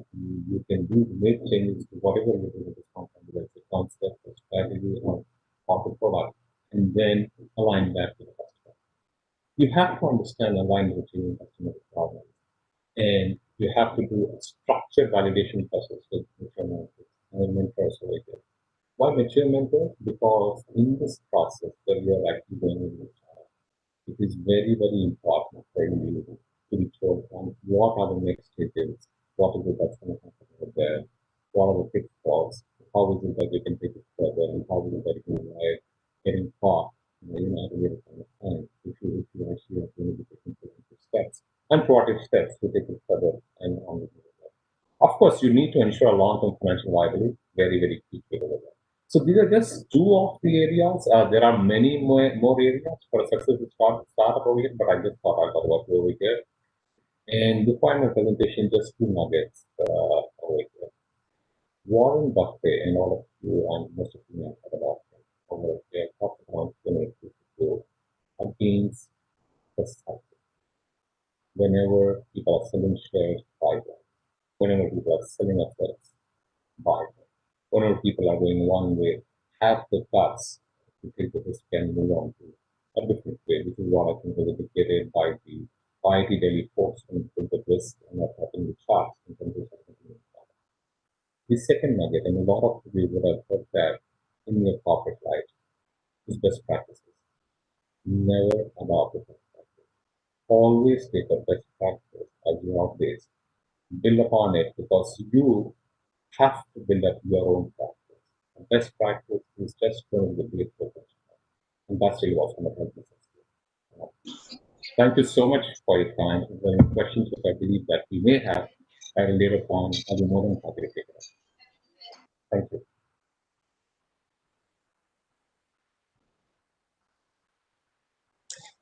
you can make changes to whatever you're doing with this company, whether it's a concept or strategy or the product, and then align that with the customer. You have to understand align with your customer requirements, and you have to do a structured validation process with your mentors over here. Why mature mentor? Because in this process where you are actually going in, it is very, very important for you to be told on what are the next stages, what is it that's going to happen over there, what are the pitfalls, how is it that you can take it further, and how is it that you can avoid getting caught, at a really kind of time if you actually are going to be taking steps and proactive steps to take it further and on. Of course, you need to ensure a long-term financial viability, very, very key over there. So these are just two of the areas. There are many more areas for a successful startup over here, but I just thought I'd talk about it over here. And before my presentation, just two nuggets over here. Warren Buffett and all of you, and most of you have heard about him over here, talked about to against the cycle. Whenever people are selling shares, buy them. Whenever people are selling assets, buy them. Whenever people are going one way, have the guts to take the risk and move on to a different way. This is what I think was indicated by the IIT, the IIT, Delhi folks when they took the risk and what happened with charts in terms of something. The second nugget, and a lot of you would have heard that in your corporate life, is best practices. Never adopt a best practice. Always take a best practice as your base. Build upon it because you have to build up your own practice. The best practice is just going to be a professional. And that's really what's going to help us. Thank you so much for your time. If there are any questions which I believe that we may have at a later point, I'll be more than happy to take it up. Thank you.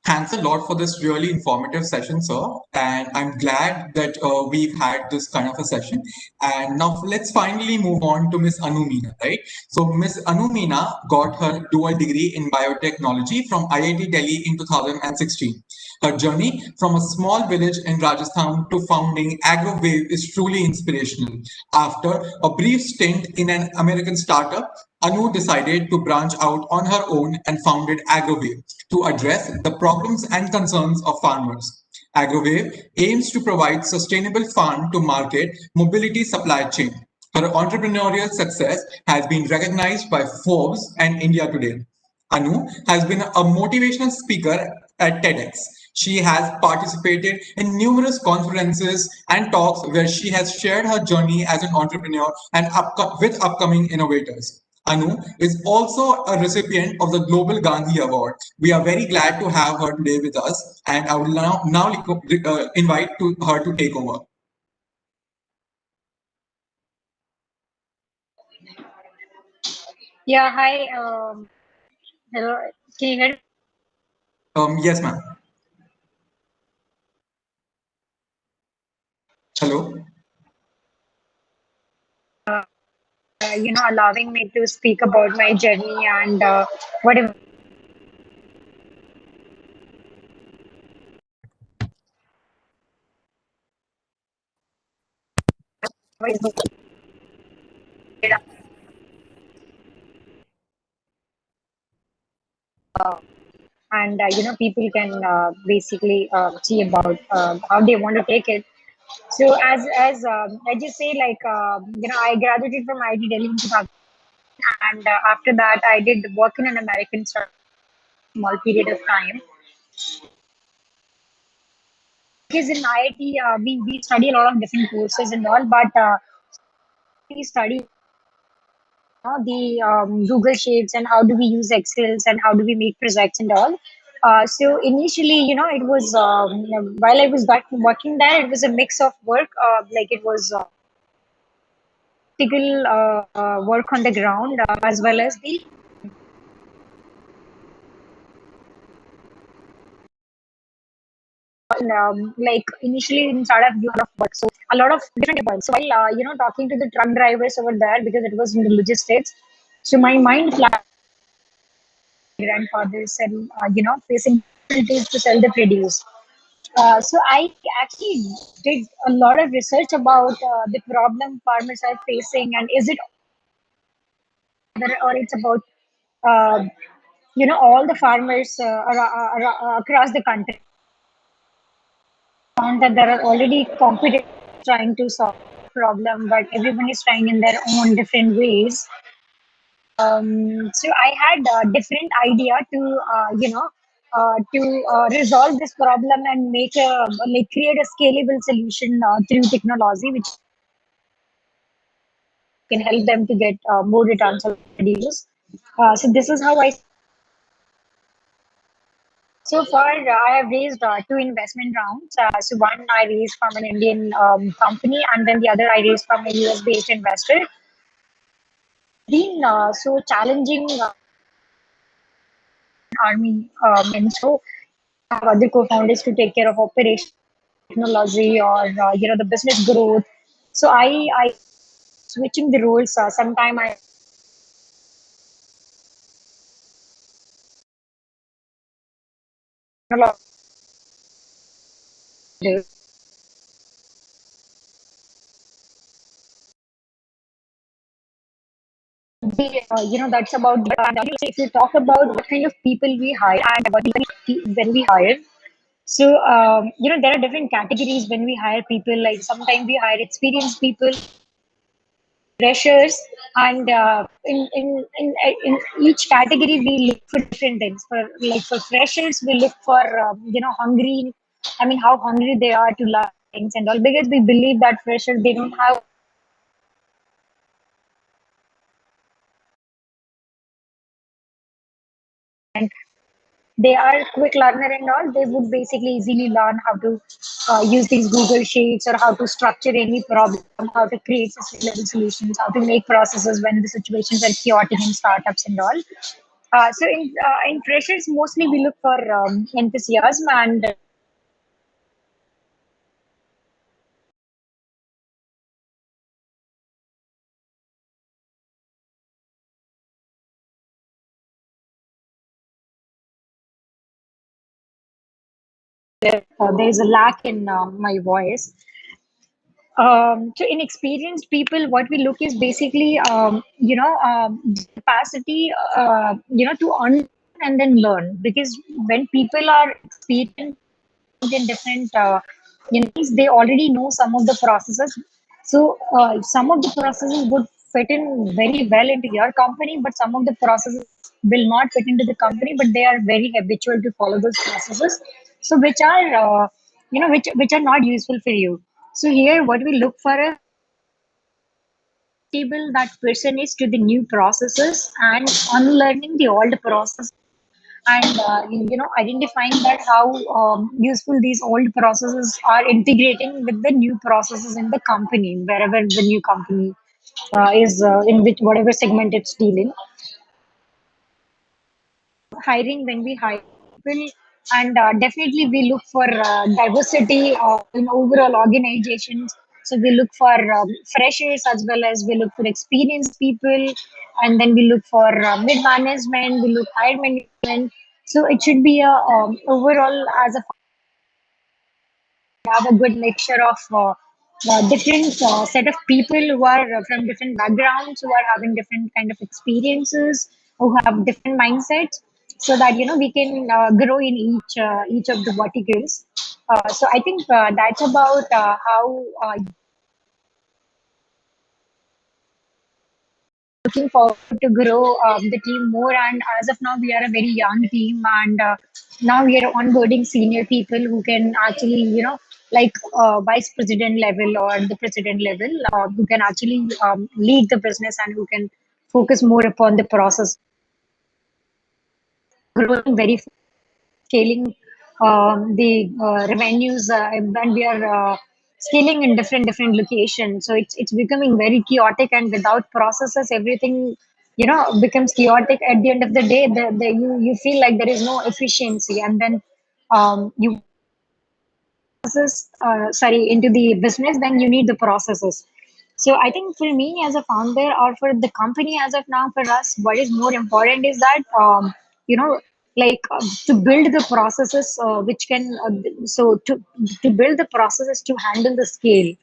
Thanks a lot for this really informative session, sir. And I'm glad that we've had this kind of a session. And now let's finally move on to Miss Anu Meena, right? So Miss Anu Meena got her dual degree in biotechnology from IIT Delhi in 2016. Her journey from a small village in Rajasthan to founding AgroWave is truly inspirational. After a brief stint in an American startup, Anu decided to branch out on her own and founded AgroWave to address the problems and concerns of farmers. AgroWave aims to provide sustainable farm to market mobility supply chain. Her entrepreneurial success has been recognized by Forbes and India Today. Anu has been a motivational speaker at TEDx. She has participated in numerous conferences and talks where she has shared her journey as an entrepreneur and with upcoming innovators. Anu is also a recipient of the Global Gandhi Award. We are very glad to have her today with us, and I will now invite her to take over. Yeah, hi. Hello. Can you hear me? Yes, ma'am. Hello. Allowing me to speak about my journey and whatever is and people can basically see about how they want to take it. So as I just say, like I graduated from IIT Delhi in 2000, and after that I did work in an American startup for a small period of time. Because in IIT we study a lot of different courses and all, but we study the Google Sheets and how do we use Excels and how do we make projects and all. So initially, it was while I was working there, it was a mix of work. Like it was practical work on the ground as well as the like initially in startup you have a lot of work, so a lot of different work. So while talking to the truck drivers over there because it was in the logistics, so my mind flashed grandfathers and facing difficulties to sell the produce. So I actually did a lot of research about the problem farmers are facing, and is it or it's about all the farmers across the country. Found that there are already competitors trying to solve the problem, but everyone is trying in their own different ways. So I had a different idea to resolve this problem and make a like create a scalable solution through technology, which can help them to get more returns on reduce. So this is how I. So far, I have raised two investment rounds. So one I raised from an Indian company, and then the other I raised from a US-based investor. Been so challenging army, and so have other co-founders to take care of operation technology or the business growth. So I switching the roles. Sometime I that's about if you talk about what kind of people we hire and what when we hire. So there are different categories when we hire people. Like sometimes we hire experienced people, freshers, and in each category we look for different things. For like for freshers, we look for hungry. I mean, how hungry they are to learn things and all, because we believe that freshers, they don't have they are quick learner and all, they would basically easily learn how to use these Google Sheets, or how to structure any problem, how to create system level solutions, how to make processes when the situations are chaotic in startups and all. So in freshers, mostly we look for enthusiasm and there is a lack in my voice. So inexperienced people, what we look is basically, the capacity, to un and then learn. Because when people are experienced in different, they already know some of the processes. So some of the processes would fit in very well into your company, but some of the processes will not fit into the company, but they are very habitual to follow those processes. So which are, which are not useful for you. So here, what we look for is stable that person is to the new processes and unlearning the old process, and identifying that how useful these old processes are integrating with the new processes in the company, wherever the new company is, in which whatever segment it's dealing. Hiring, when we hire people, and definitely we look for diversity in overall organizations. So we look for freshers, as well as we look for experienced people, and then we look for mid management, we look higher management. So it should be a overall, as a have a good mixture of different set of people who are from different backgrounds, who are having different kind of experiences, who have different mindsets, so that we can grow in each of the verticals. So I think that's about how looking forward to grow the team more. And as of now, we are a very young team, and now we are onboarding senior people who can actually, like vice president level or the president level, who can actually lead the business, and who can focus more upon the process, growing very scaling the revenues, and we are scaling in different locations. So it's becoming very chaotic, and without processes, everything becomes chaotic. At the end of the day, you feel like there is no efficiency, and then you processes, sorry, into the business, then you need the processes. So I think for me as a founder, or for the company as of now, for us, what is more important is that, you know, to build the processes which can, to build the processes to handle the scale.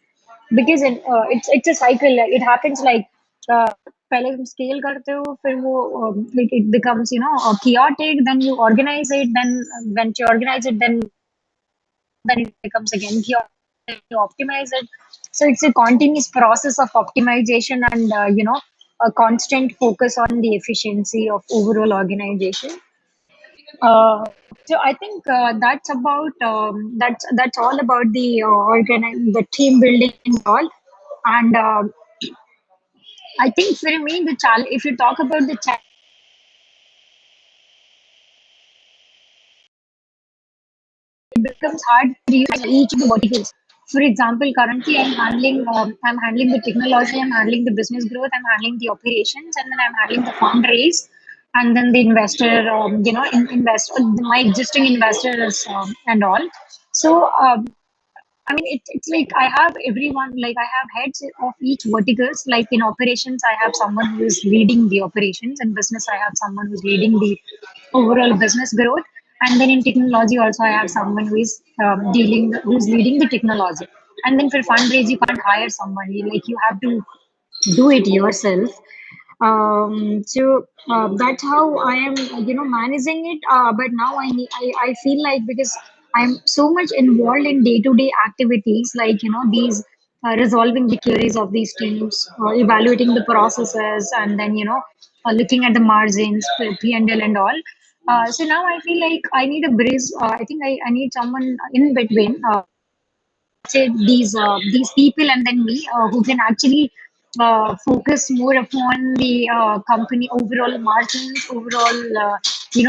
Because it's a cycle. It happens like, uh, पहले तुम scale करते हो, फिर वो like it becomes chaotic, then you organize it, then when you organize it, then it becomes again chaotic, you optimize it. So it's a continuous process of optimization, and a constant focus on the efficiency of overall organization. uh, so I think that's all about the the team building and all. And I think for me, the challenge, if you talk about the challenge, it becomes hard to use each of the verticals. For example, currently I'm handling the technology, I'm handling the business growth, I'm handling the operations, and then I'm handling the fundraise, and then the investor, invest my existing investors, and all. So I mean, it's like I have everyone, like I have heads of each verticals. Like in operations, I have someone who is leading the operations. In business, I have someone who's leading the overall business growth. And then in technology, also I have someone who's leading the technology. And then for fundraise, you can't hire someone. Like you have to do it yourself. So that's how I am, managing it. But now I feel like, because I'm so much involved in day-to-day activities, like these resolving the queries of these teams, evaluating the processes, and then looking at the margins, P&L, and all. So now I feel like I need a bridge. I think I need someone in between. Say these people and then me who can actually focus more upon the company overall margins, overall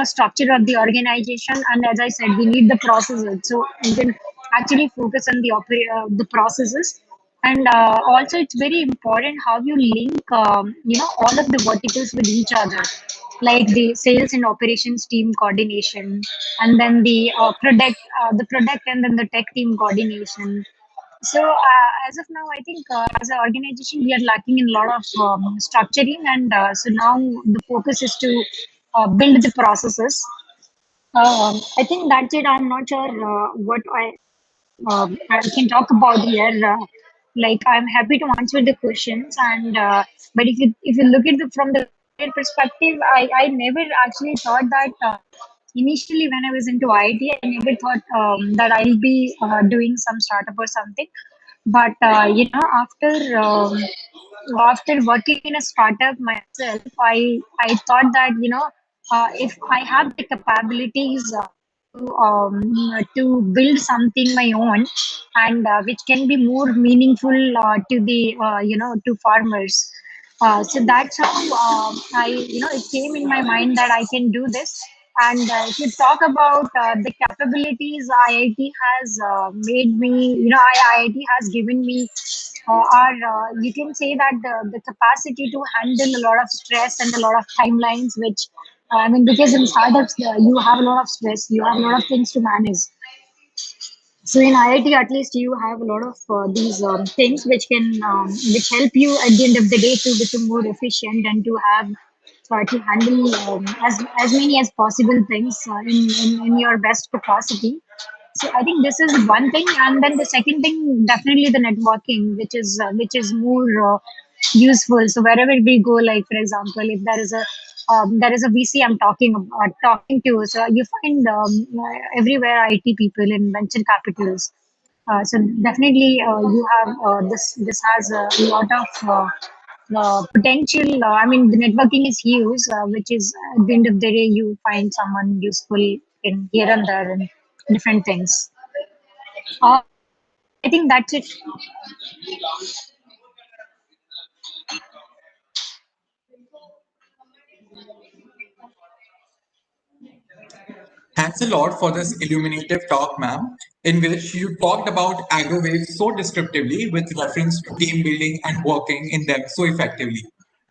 structure of the organization. And as I said, we need the processes, so we can actually focus on the processes. And also it's very important how you link all of the verticals with each other, like the sales and operations team coordination, and then the product and then the tech team coordination. So as of now, I think as an organization, we are lacking in a lot of structuring, and so now the focus is to build the processes. I think that's it. I'm not sure what I can talk about here. Like I'm happy to answer the questions, and but if you look at the from the career perspective, I never actually thought that. Initially, when I was into IT, I never thought that I'll be doing some startup or something. But after working in a startup myself, I thought that if I have the capabilities to build something my own, and which can be more meaningful to the to farmers. So that's how I it came in my mind that I can do this. And if you talk about the capabilities IIT has made me, IIT has given me, are you can say that the capacity to handle a lot of stress and a lot of timelines, which I mean, because in startups you have a lot of stress, you have a lot of things to manage. So in IIT, at least you have a lot of these things which help you at the end of the day to become more efficient and to have to handle as many as possible things in your best capacity. So I think this is one thing, and then the second thing, definitely the networking, which is more useful. So wherever we go, like for example, if there is a VC I'm talking to, so you find everywhere IT people in venture capitals. So definitely you have this has a lot of potential. I mean, the networking is huge, which is at the end of the day, you find someone useful in here and there and different things. Uh, I think that's it. Thanks a lot for this illuminative talk, ma'am, in which you talked about agrowaves so descriptively with reference to team building and working in them so effectively.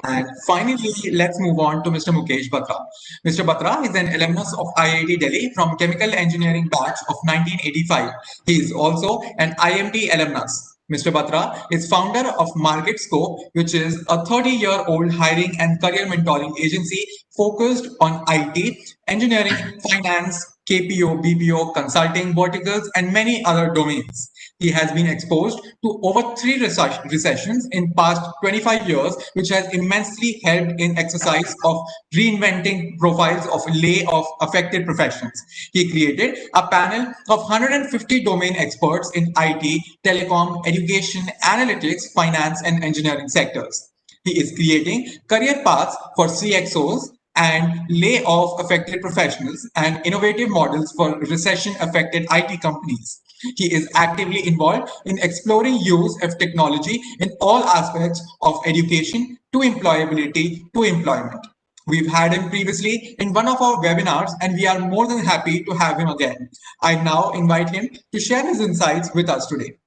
And finally, let's move on to Mr. Mukesh Batra. Mr. Batra is an alumnus of IIT Delhi from Chemical Engineering batch of 1985. He is also an IMT alumnus. Mr. Batra is founder of Market Scope, which is a 30-year-old hiring and career mentoring agency focused on IT, engineering, finance, KPO, BPO, consulting verticals, and many other domains. He has been exposed to over three recessions in past 25 years, which has immensely helped in exercise of reinventing profiles of lay-off affected professions. He created a panel of 150 domain experts in IT, telecom, education, analytics, finance, and engineering sectors. He is creating career paths for CXOs and lay-off affected professionals and innovative models for recession affected IT companies. He is actively involved in exploring use of technology in all aspects of education to employability to employment. We've had him previously in one of our webinars, and we are more than happy to have him again. I now invite him to share his insights with us today.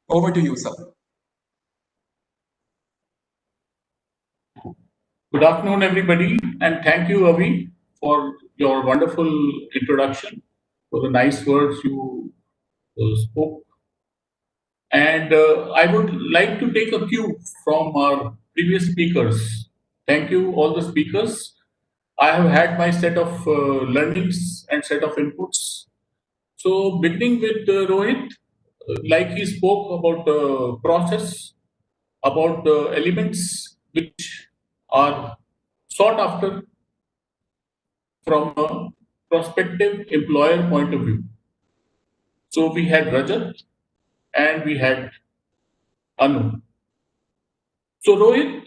Over to you, sir. Good afternoon, everybody, and thank you, Avi, for your wonderful introduction, for the nice words you spoke. And I would like to take a cue from our previous speakers. Thank you, all the speakers. I have had my set of learnings and set of inputs. So, beginning with Rohit, like he spoke about the process, about the elements which are sought after from a prospective employer point of view. So we had Rajat and we had Anu. So Rohit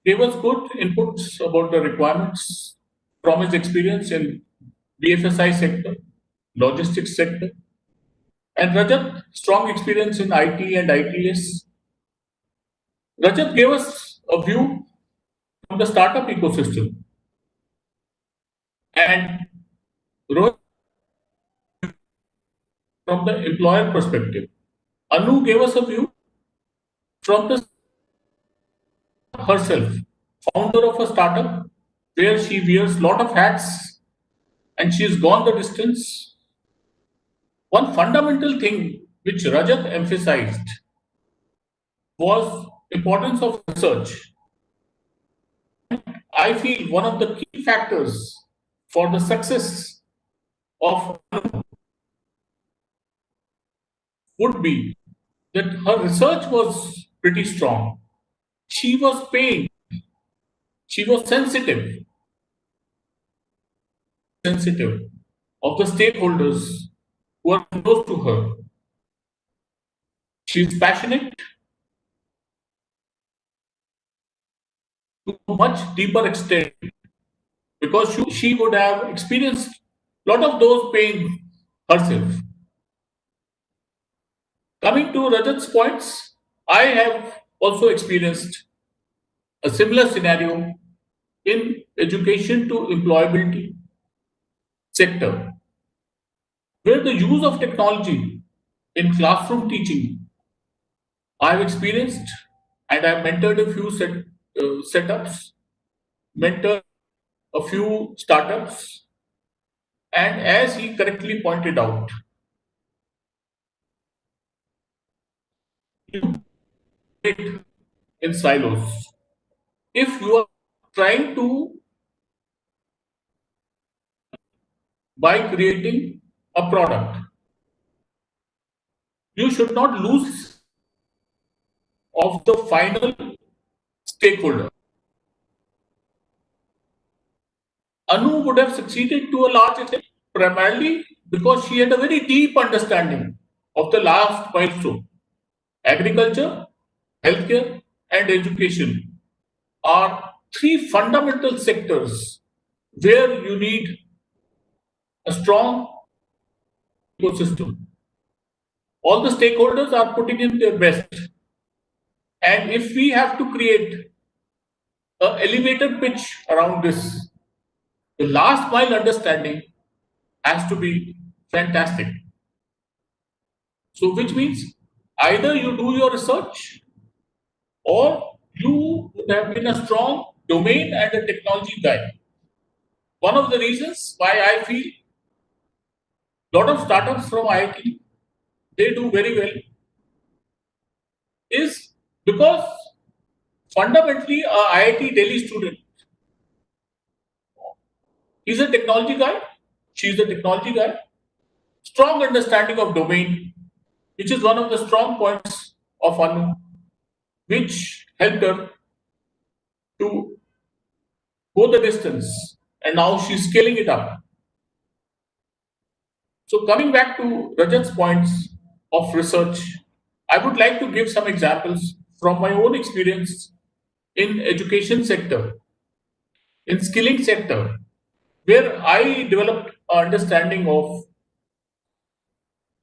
gave us good inputs about the requirements from his experience in BFSI sector, logistics sector, and Rajat, strong experience in IT and ITS. Rajat gave us a view from the startup ecosystem, and Rohit from the employer perspective. Anu gave us a view from the herself, founder of a startup where she wears a lot of hats and she's gone the distance. One fundamental thing which Rajat emphasized was importance of research. I feel one of the key factors for the success of Anu would be that her research was pretty strong. She was paying, she was sensitive of the stakeholders who are close to her. She is passionate to a much deeper extent because she would have experienced a lot of those pain herself. Coming to Rajat's points, I have also experienced a similar scenario in education to employability sector, where the use of technology in classroom teaching I've experienced and I've mentored a few setups, mentored a few startups, and as he correctly pointed out, you it in silos. If you are trying to by creating a product, you should not lose of the final stakeholder. Anu would have succeeded to a large extent primarily because she had a very deep understanding of the last milestone. Agriculture, healthcare, and education are three fundamental sectors where you need a strong ecosystem. All the stakeholders are putting in their best. And if we have to create an elevator pitch around this, the last mile understanding has to be fantastic. So, which means either you do your research or you would have been a strong domain and a technology guy. One of the reasons why I feel a lot of startups from IIT they do very well is because fundamentally a IIT Delhi student is a technology guy, she is a technology guy, strong understanding of domain, which is one of the strong points of Anu, which helped her to go the distance, and now she's scaling it up. So coming back to Rajat's points of research, I would like to give some examples from my own experience in education sector, in skilling sector, where I developed an understanding of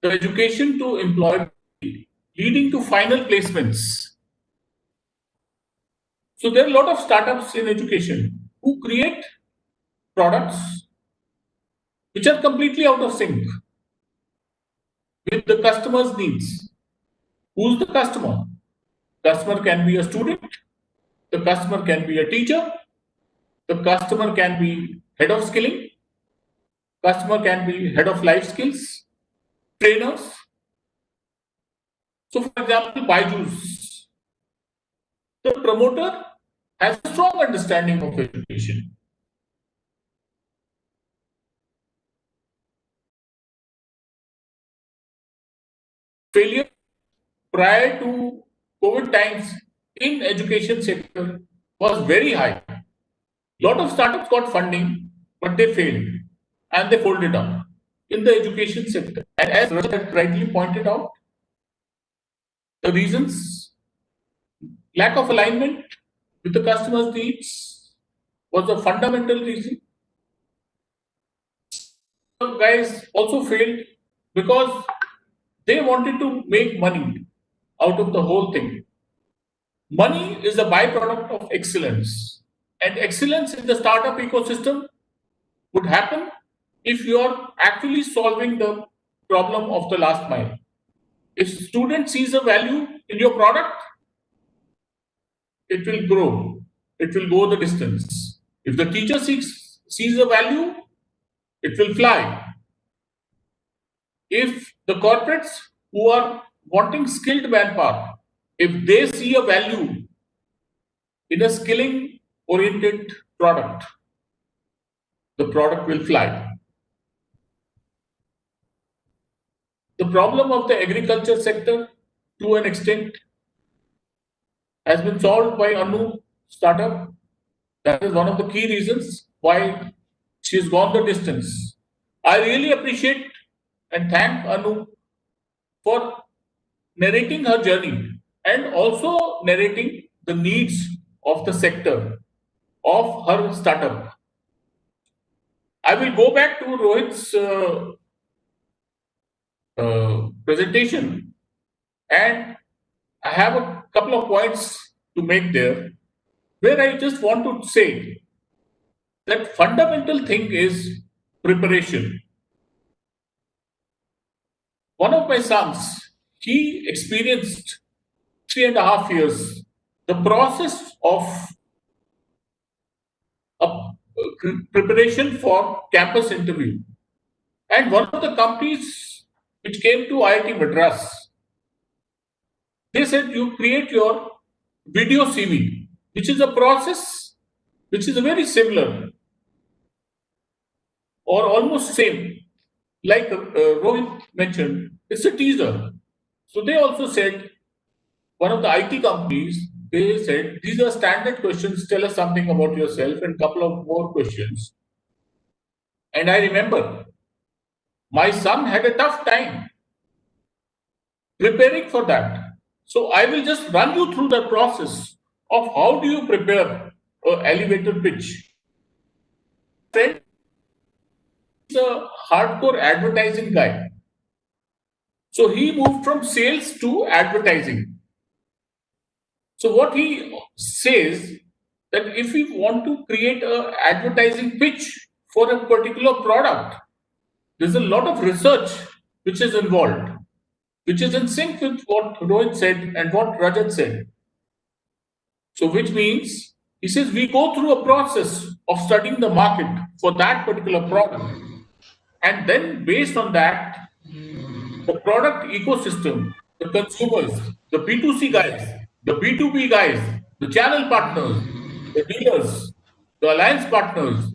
the education to employability leading to final placements. So there are a lot of startups in education who create products which are completely out of sync with the customer's needs. Who's the customer? Customer can be a student, the customer can be a teacher, the customer can be head of skilling, customer can be head of life skills, trainers. So for example, Byju's, the promoter has a strong understanding of education. Failure prior to COVID times in education sector was very high. Lot of startups got funding, but they failed and they folded up in the education sector. And as Rajat rightly pointed out, the reasons: lack of alignment with the customer's needs was a fundamental reason. Some guys also failed because they wanted to make money out of the whole thing. Money is a byproduct of excellence, and excellence in the startup ecosystem would happen if you are actually solving the problem of the last mile. If student sees a value in your product, it will grow, it will go the distance. If the teacher sees a value, it will fly. If the corporates who are wanting skilled manpower, if they see a value in a skilling oriented product, the product will fly. The problem of the agriculture sector, to an extent, has been solved by Anu startup. That is one of the key reasons why she's gone the distance. I really appreciate and thank Anu for narrating her journey and also narrating the needs of the sector of her startup. I will go back to Rohit's presentation, and I have a couple of points to make there, where I just want to say that fundamental thing is preparation. One of my sons, he experienced 3.5 years the process of preparation for campus interview. And one of the companies which came to IIT Madras, they said you create your video CV, which is a process which is very similar or almost same. Like Rohit mentioned, it's a teaser. So they also said, one of the IT companies, they said, these are standard questions, tell us something about yourself, and a couple of more questions. And I remember my son had a tough time preparing for that. So I will just run you through the process of how do you prepare an elevator pitch. Friend is a hardcore advertising guy. So he moved from sales to advertising. So what he says that if we want to create an advertising pitch for a particular product, there's a lot of research which is involved, which is in sync with what Rohit said and what Rajat said. So which means, he says, we go through a process of studying the market for that particular product. And then based on that, the product ecosystem, the consumers, the B2C guys, the B2B guys, the channel partners, the dealers, the alliance partners,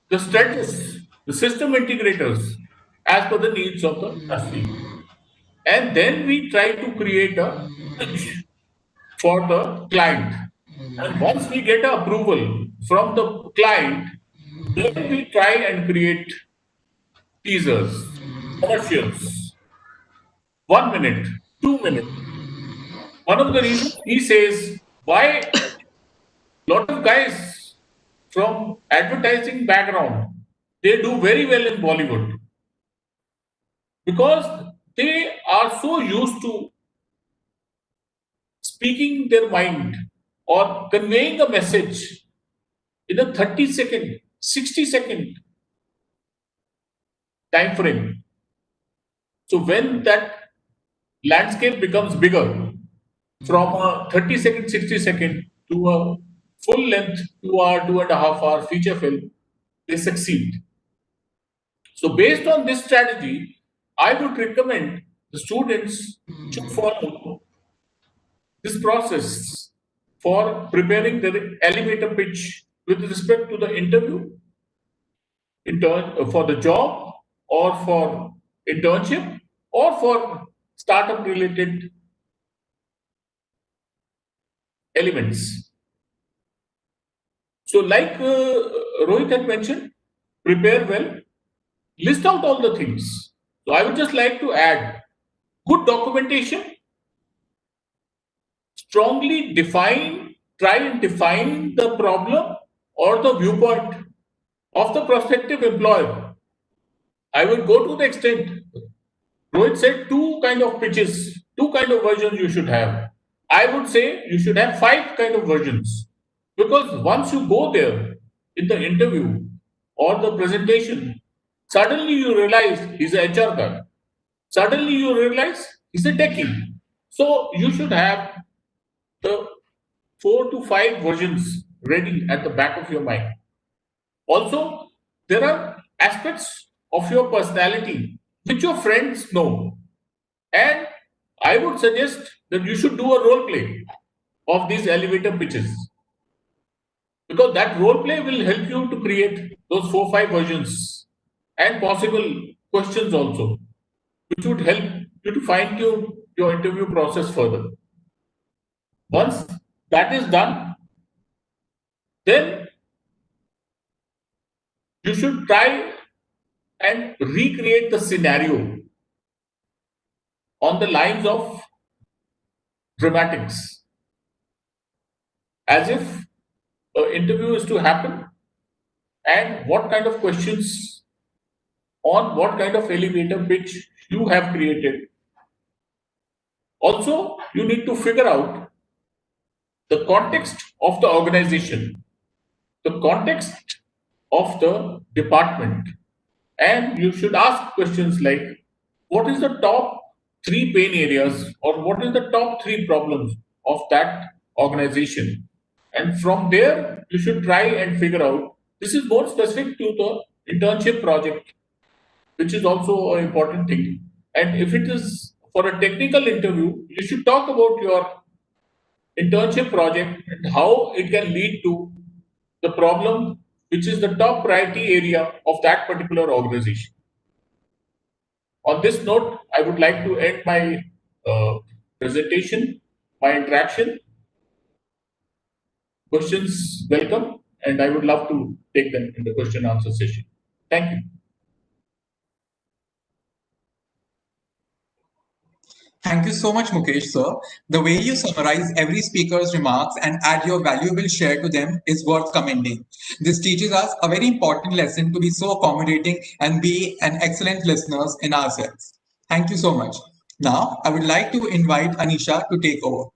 the strategists, the system integrators, as per the needs of the industry. And then we try to create a pitch for the client. And once we get approval from the client, then we try and create teasers, commercials, 1 minute, 2 minutes. One of the reasons he says why a lot of guys from advertising background, they do very well in Bollywood because they are so used to speaking their mind or conveying a message in a 30-second, 60-second time frame. So when that landscape becomes bigger, from a 30-second, 60-second to a full length 2 hour, 2.5 hour feature film, they succeed. So based on this strategy, I would recommend the students to follow this process for preparing the elevator pitch with respect to the interview, for the job, or for internship, or for startup related elements. So like Rohit had mentioned, prepare well, list out all the things. So I would just like to add good documentation strongly try and define the problem or the viewpoint of the prospective employer. I would go to the extent, Rohit said two kind of pitches, two kind of versions you should have. I would say you should have five kind of versions. Because once you go there in the interview or the presentation, suddenly you realize he's a HR guy. Suddenly you realize he's a techie. So you should have the 4 to 5 versions ready at the back of your mind. Also, there are aspects of your personality which your friends know. And I would suggest that you should do a role play of these elevator pitches, because that role play will help you to create those 4 5 versions and possible questions also, which would help you to fine tune your interview process further. Once that is done, then you should try and recreate the scenario on the lines of dramatics, as if an interview is to happen, and what kind of questions on what kind of elevator pitch you have created. Also, you need to figure out the context of the organization, the context of the department, and you should ask questions like, what is the top 3 pain areas, or what is the top 3 problems of that organization? And from there, you should try and figure out, this is more specific to the internship project, which is also an important thing. And if it is for a technical interview, you should talk about your internship project and how it can lead to the problem, which is the top priority area of that particular organization. On this note, I would like to end my presentation, my interaction. Questions welcome, and I would love to take them in the question answer session. Thank you. Thank you so much, Mukesh, sir. The way you summarize every speaker's remarks and add your valuable share to them is worth commending. This teaches us a very important lesson to be so accommodating and be an excellent listeners in ourselves. Thank you so much. Now, I would like to invite Anisha to take over.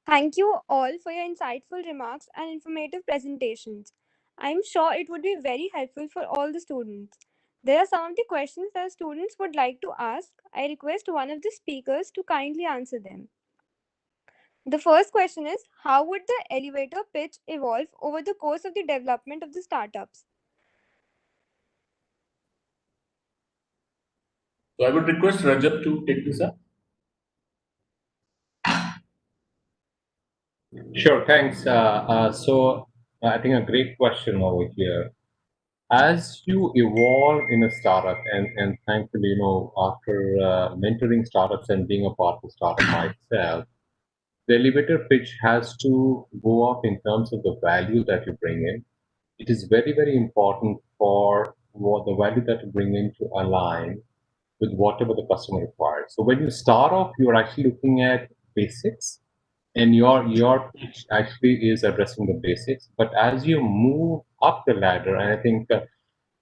Thank you all for your insightful remarks and informative presentations. I'm sure it would be very helpful for all the students. There are some of the questions that students would like to ask. I request one of the speakers to kindly answer them. The first question is, how would the elevator pitch evolve over the course of the development of the startups? So I would request Rajat to take this up. Sure, thanks. I think a great question over here. As you evolve in a startup, and thankfully, after mentoring startups and being a part of startup myself, the elevator pitch has to go up in terms of the value that you bring in. It is very, very important for what the value that you bring in to align with whatever the customer requires. So when you start off, you're actually looking at basics, and your pitch actually is addressing the basics. But as you move up the ladder, and I think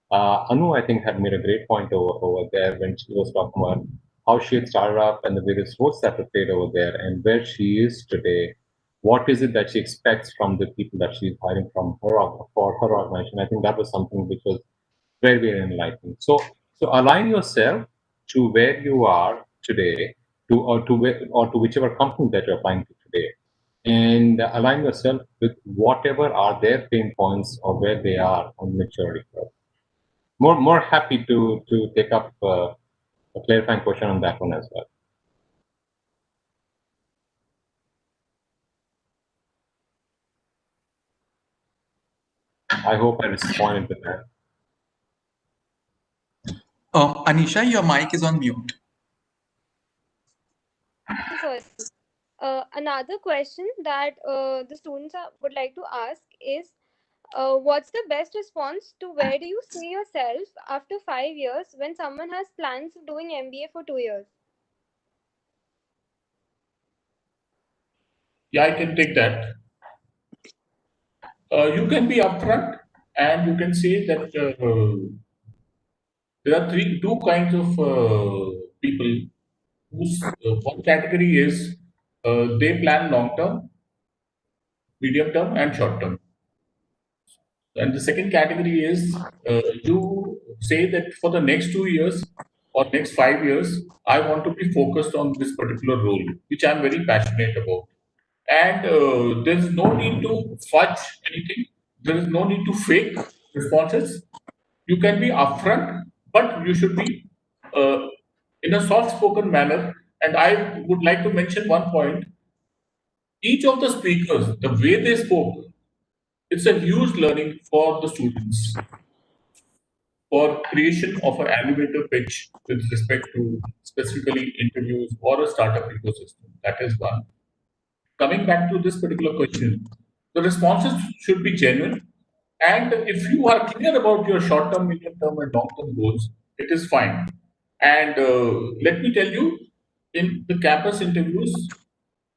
Anu, I think, had made a great point over there when she was talking about how she had started up and the various roles that were played over there and where she is today. What is it that she expects from the people that she's hiring from for her organization? I think that was something which was very, very enlightening. So align yourself to where you are today, to whichever company that you're applying to today, and align yourself with whatever are their pain points or where they are on the maturity curve. More happy to take up a clarifying question on that one as well. I hope I responded to that. Anisha, your mic is on mute. First, another question that the students would like to ask is, what's the best response to where do you see yourself after 5 years when someone has plans of doing MBA for 2 years? Yeah, I can take that. You can be upfront and you can say that there are two kinds of people whose one category is they plan long term, medium term, and short term. And the second category is you say that for the next 2 years or next 5 years, I want to be focused on this particular role, which I'm very passionate about. And there's no need to fudge anything, there is no need to fake responses. You can be upfront, but you should be uh, in a soft spoken manner. And I would like to mention one point: each of the speakers, the way they spoke, it's a huge learning for the students for creation of an elevator pitch with respect to specifically interviews or a startup ecosystem. That is one. Coming back to this particular question, the responses should be genuine. And if you are clear about your short term, medium term, and long term goals, it is fine. And let me tell you, in the campus interviews,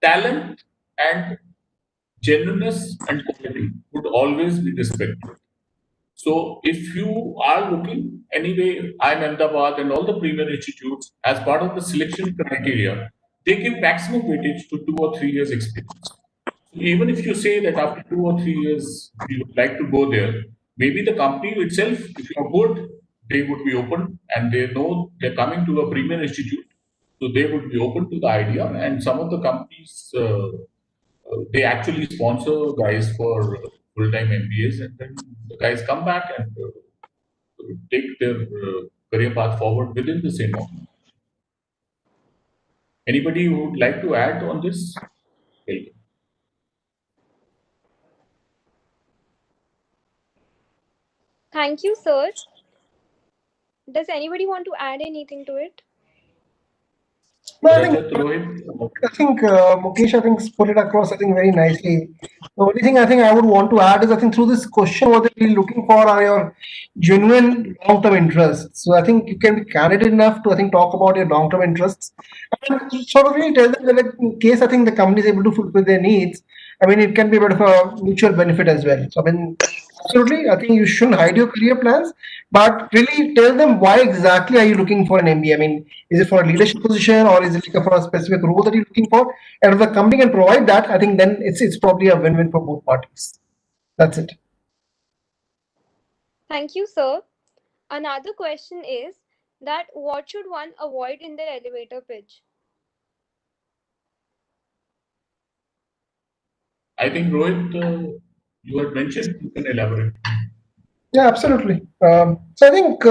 talent and genuineness and quality would always be respected. So if you are looking, anyway, I'm Ahmedabad and all the premier institutes, as part of the selection criteria, they give maximum weightage to 2 or 3 years experience. So even if you say that after 2 or 3 years you would like to go there, maybe the company itself, if you're good, they would be open and they know they're coming to a premier institute, so they would be open to the idea. And some of the companies they actually sponsor guys for full-time MBAs, and then the guys come back and take their career path forward within the same organization. Anybody who would like to add on this? Welcome. Thank you, sir. Does anybody want to add anything to it? No, Rajat, Rohit, I think Mukesh, I think, put it across, I think, very nicely. The only thing I think I would want to add is, I think, through this question, what they're really looking for are your genuine long-term interests. So I think you can be candid enough to, I think, talk about your long-term interests and sort of really tell them that, like, in case I think the company is able to fulfill their needs, I mean, it can be a bit of a mutual benefit as well. So I mean, absolutely, I think you shouldn't hide your career plans, but really tell them why exactly are you looking for an MBA. I mean, is it for a leadership position or is it like for a specific role that you're looking for? And if the company can provide that, I think then it's probably a win-win for both parties. That's it. Thank you, sir. Another question is that what should one avoid in their elevator pitch? I think Rohit, you had mentioned, you can elaborate. Yeah, absolutely. So I think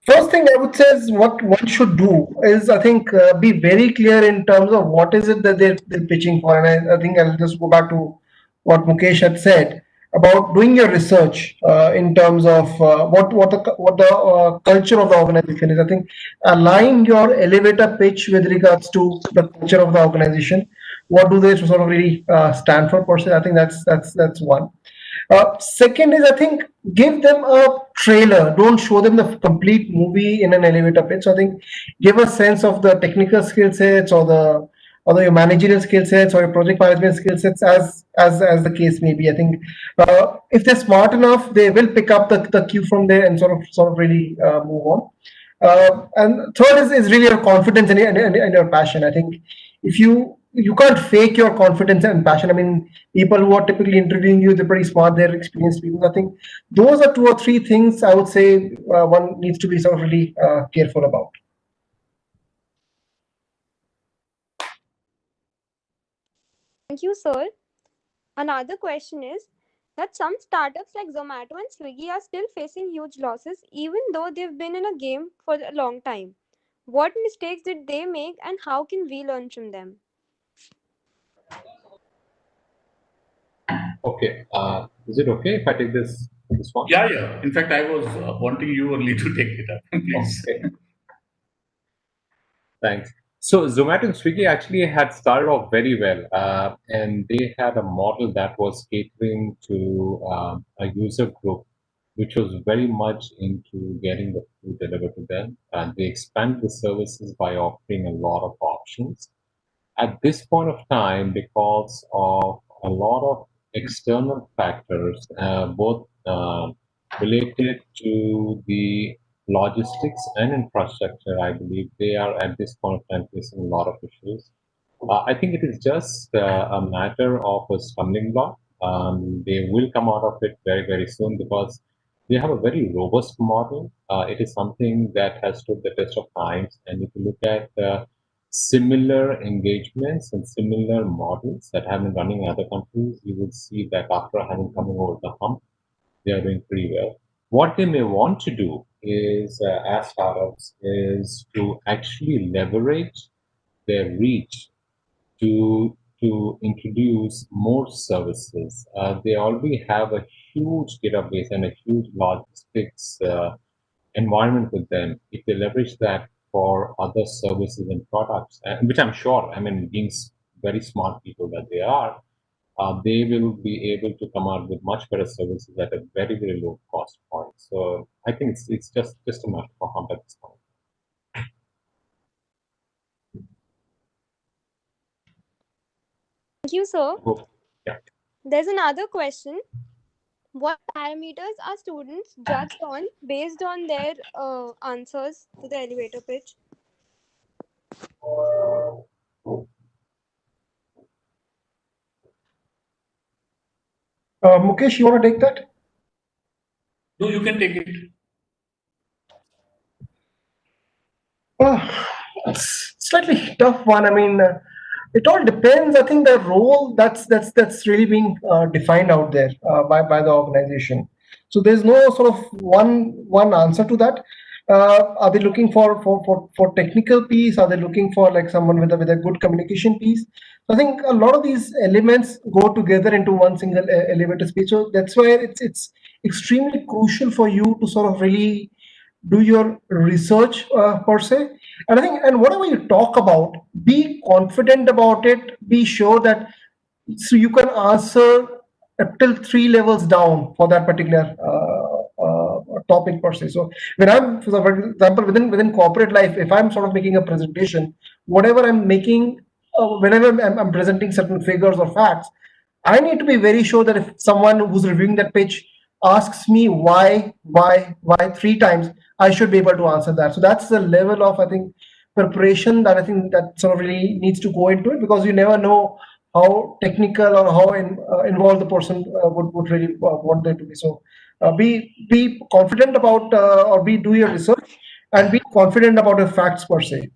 first thing I would say is what one should do is, I think, be very clear in terms of what is it that they're pitching for. And I think I'll just go back to what Mukesh had said about doing your research in terms of what the culture of the organization is. I think align your elevator pitch with regards to the culture of the organization. What do they sort of really stand for per se? I think that's one. Second is, I think, give them a trailer. Don't show them the complete movie in an elevator pitch. So I think give a sense of the technical skill sets or your managerial skill sets or your project management skill sets as the case may be. I think if they're smart enough, they will pick up the cue from there and sort of really move on. And third is really your confidence and your passion. I think if you can't fake your confidence and passion. I mean, people who are typically interviewing you, they're pretty smart, they're experienced people. I think those are two or three things I would say one needs to be sort of really careful about. Thank you, sir. Another question is that some startups like Zomato and Swiggy are still facing huge losses even though they've been in a game for a long time. What mistakes did they make and how can we learn from them? Okay. Is it okay if I take this one? Yeah, yeah. In fact, I was wanting you only to take it up, please. Okay. Thanks. So Zomato and Swiggy actually had started off very well, and they had a model that was catering to a user group, which was very much into getting the food delivered to them. And they expanded the services by offering a lot of options. at this point of time, because of a lot of external factors, both related to the logistics and infrastructure, I believe they are at this point of time facing a lot of issues. I think it is just a matter of a stumbling block. They will come out of it very, very soon because they have a very robust model. It is something that has stood the test of times. And if you look at similar engagements and similar models that have been running in other countries, you will see that after having coming over the hump, they are doing pretty well. What they may want to do is, as startups, is to actually leverage their reach to introduce more services. They already have a huge database and a huge logistics environment with them. If they leverage that for other services and products, which I'm sure, I mean, being very smart people that they are, they will be able to come out with much better services at a very, very low cost point. So I think it's just a matter of how at this point. Thank you, sir. Yeah. There's another question. What parameters are students judged on based on their answers to the elevator pitch? Mukesh, you want to take that? No, you can take it. It's slightly tough one. I mean, it all depends. I think the role that's really being defined out there by the organization. So there's no sort of one answer to that. Are they looking for technical piece? Are they looking for like someone with a good communication piece? So I think a lot of these elements go together into one single elevator speech. So that's why it's extremely crucial for you to sort of really do your research per se. And I think, and whatever you talk about, be confident about it, be sure that so you can answer up till 3 levels down for that particular topic per se. So when I'm, for example, within corporate life, if I'm sort of making a presentation, whatever I'm making, whenever I'm presenting certain figures or facts, I need to be very sure that if someone who's reviewing that pitch asks me why 3 times, I should be able to answer that. So that's the level of, I think, preparation that I think that sort of really needs to go into it, because you never know how technical or how involved the person would really want them to be. So be confident about or do your research and be confident about the facts per se.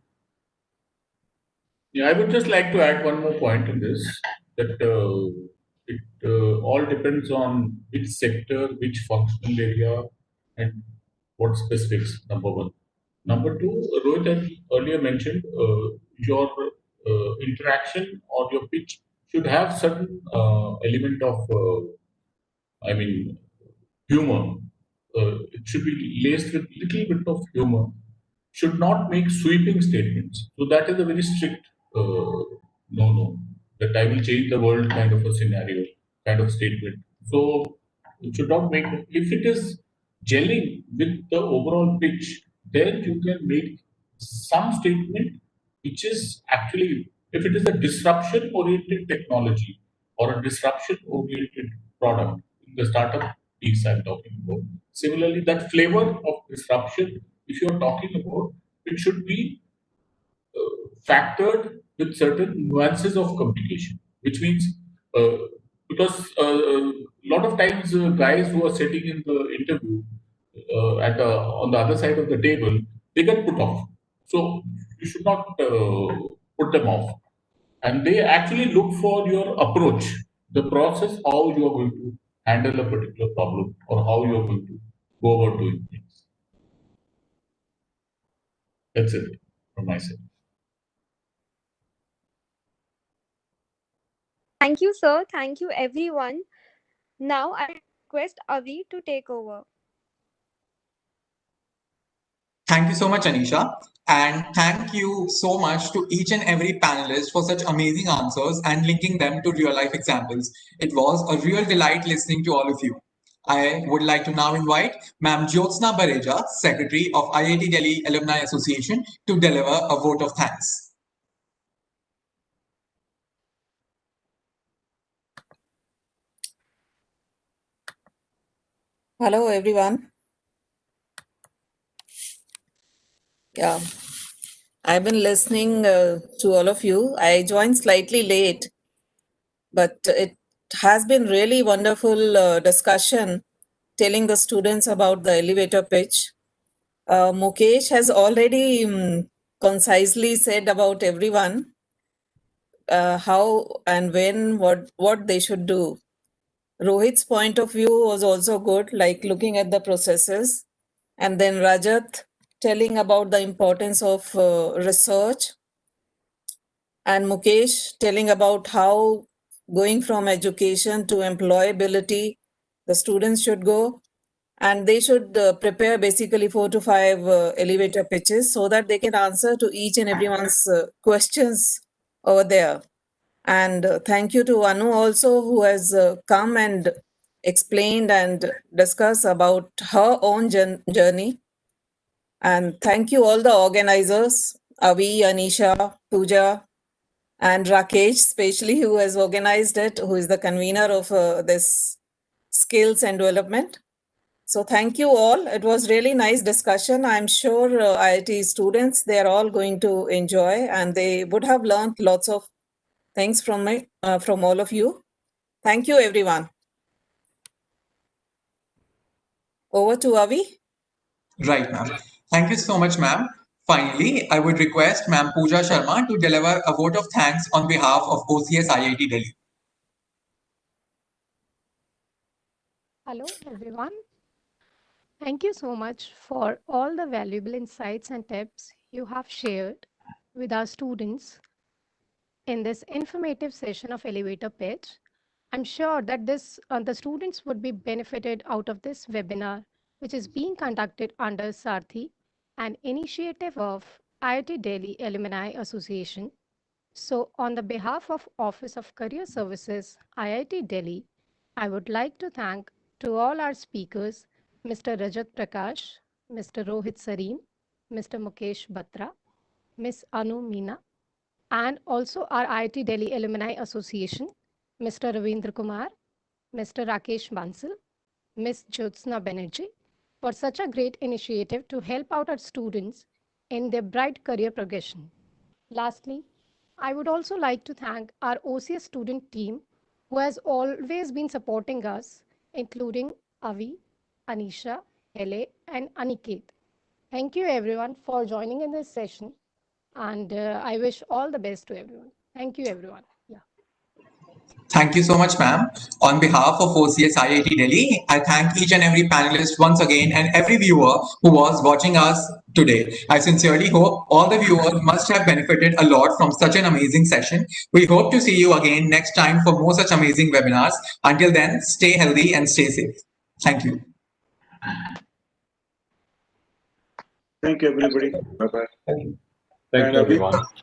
Yeah, I would just like to add one more point in this, that it all depends on which sector, which functional area, and what specifics. Number one. Number two, Rohit had earlier mentioned your interaction or your pitch should have certain element of, I mean, humor. It should be laced with little bit of humor. Should not make sweeping statements. So that is a very strict no. That I will change the world kind of a scenario, kind of statement. So it should not make. If it is gelling with the overall pitch, then you can make some statement which is actually, if it is a disruption oriented technology or a disruption oriented product in the startup piece I'm talking about. Similarly, that flavor of disruption, if you're talking about, it should be factored with certain nuances of communication, which means uh, because a lot of times guys who are sitting in the interview on the other side of the table, they get put off. So you should not put them off, and they actually look for your approach, the process, how you are going to handle a particular problem or how you are going to go about doing things. That's it from my side. Thank you, sir. Thank you, everyone. Now I request Avi to take over. Thank you so much, Anisha. And thank you so much to each and every panelist for such amazing answers and linking them to real life examples. It was a real delight listening to all of you. I would like to now invite Ma'am Jyotsna Bareja, Secretary of IIT Delhi Alumni Association, to deliver a vote of thanks. Hello, everyone. Yeah, I've been listening to all of you. I joined slightly late, but it has been really wonderful discussion telling the students about the elevator pitch. Mukesh has already concisely said about everyone how and when, what they should do. Rohit's point of view was also good, like looking at the processes. And then Rajat telling about the importance of research, and Mukesh telling about how going from education to employability, the students should go, and they should prepare basically 4 to 5 elevator pitches so that they can answer to each and everyone's questions over there. And thank you to Anu also, who has come and explained and discussed about her own journey. And thank you all the organizers, Avi, Anisha, Pooja, and Rakesh, especially, who has organized it, who is the convener of this skills and development. So thank you all. It was really nice discussion. I'm sure IIT students, they're all going to enjoy, and they would have learned lots of things from from all of you. Thank you, everyone. Over to Avi. Right, ma'am. Thank you so much, ma'am. Finally, I would request Ma'am Pooja Sharma to deliver a vote of thanks on behalf of OCS IIT Delhi. Hello, everyone. Thank you so much for all the valuable insights and tips you have shared with our students in this informative session of elevator pitch. I'm sure that the students would be benefited out of this webinar, which is being conducted under Sarthi, an initiative of IIT Delhi Alumni Association. So on the behalf of Office of Career Services, IIT Delhi, I would like to thank to all our speakers, Mr. Rajat Prakash, Mr. Rohit Sarin, Mr. Mukesh Batra, Ms. Anu Meena, and also our IIT Delhi Alumni Association, Mr. Ravindra Kumar, Mr. Rakesh Bansal, Ms. Jyotsna Banerjee, for such a great initiative to help out our students in their bright career progression. Lastly, I would also like to thank our OCS student team who has always been supporting us, including Avi, Anisha, Hele, and Aniket. Thank you everyone for joining in this session, and I wish all the best to everyone. Thank you everyone. Yeah. Thank you so much, ma'am. On behalf of OCS IIT Delhi, I thank each and every panelist once again and every viewer who was watching us today. I sincerely hope all the viewers must have benefited a lot from such an amazing session. We hope to see you again next time for more such amazing webinars. Until then, stay healthy and stay safe. Thank you. Thank you, everybody. Bye-bye. Thank you, And Avi, everyone.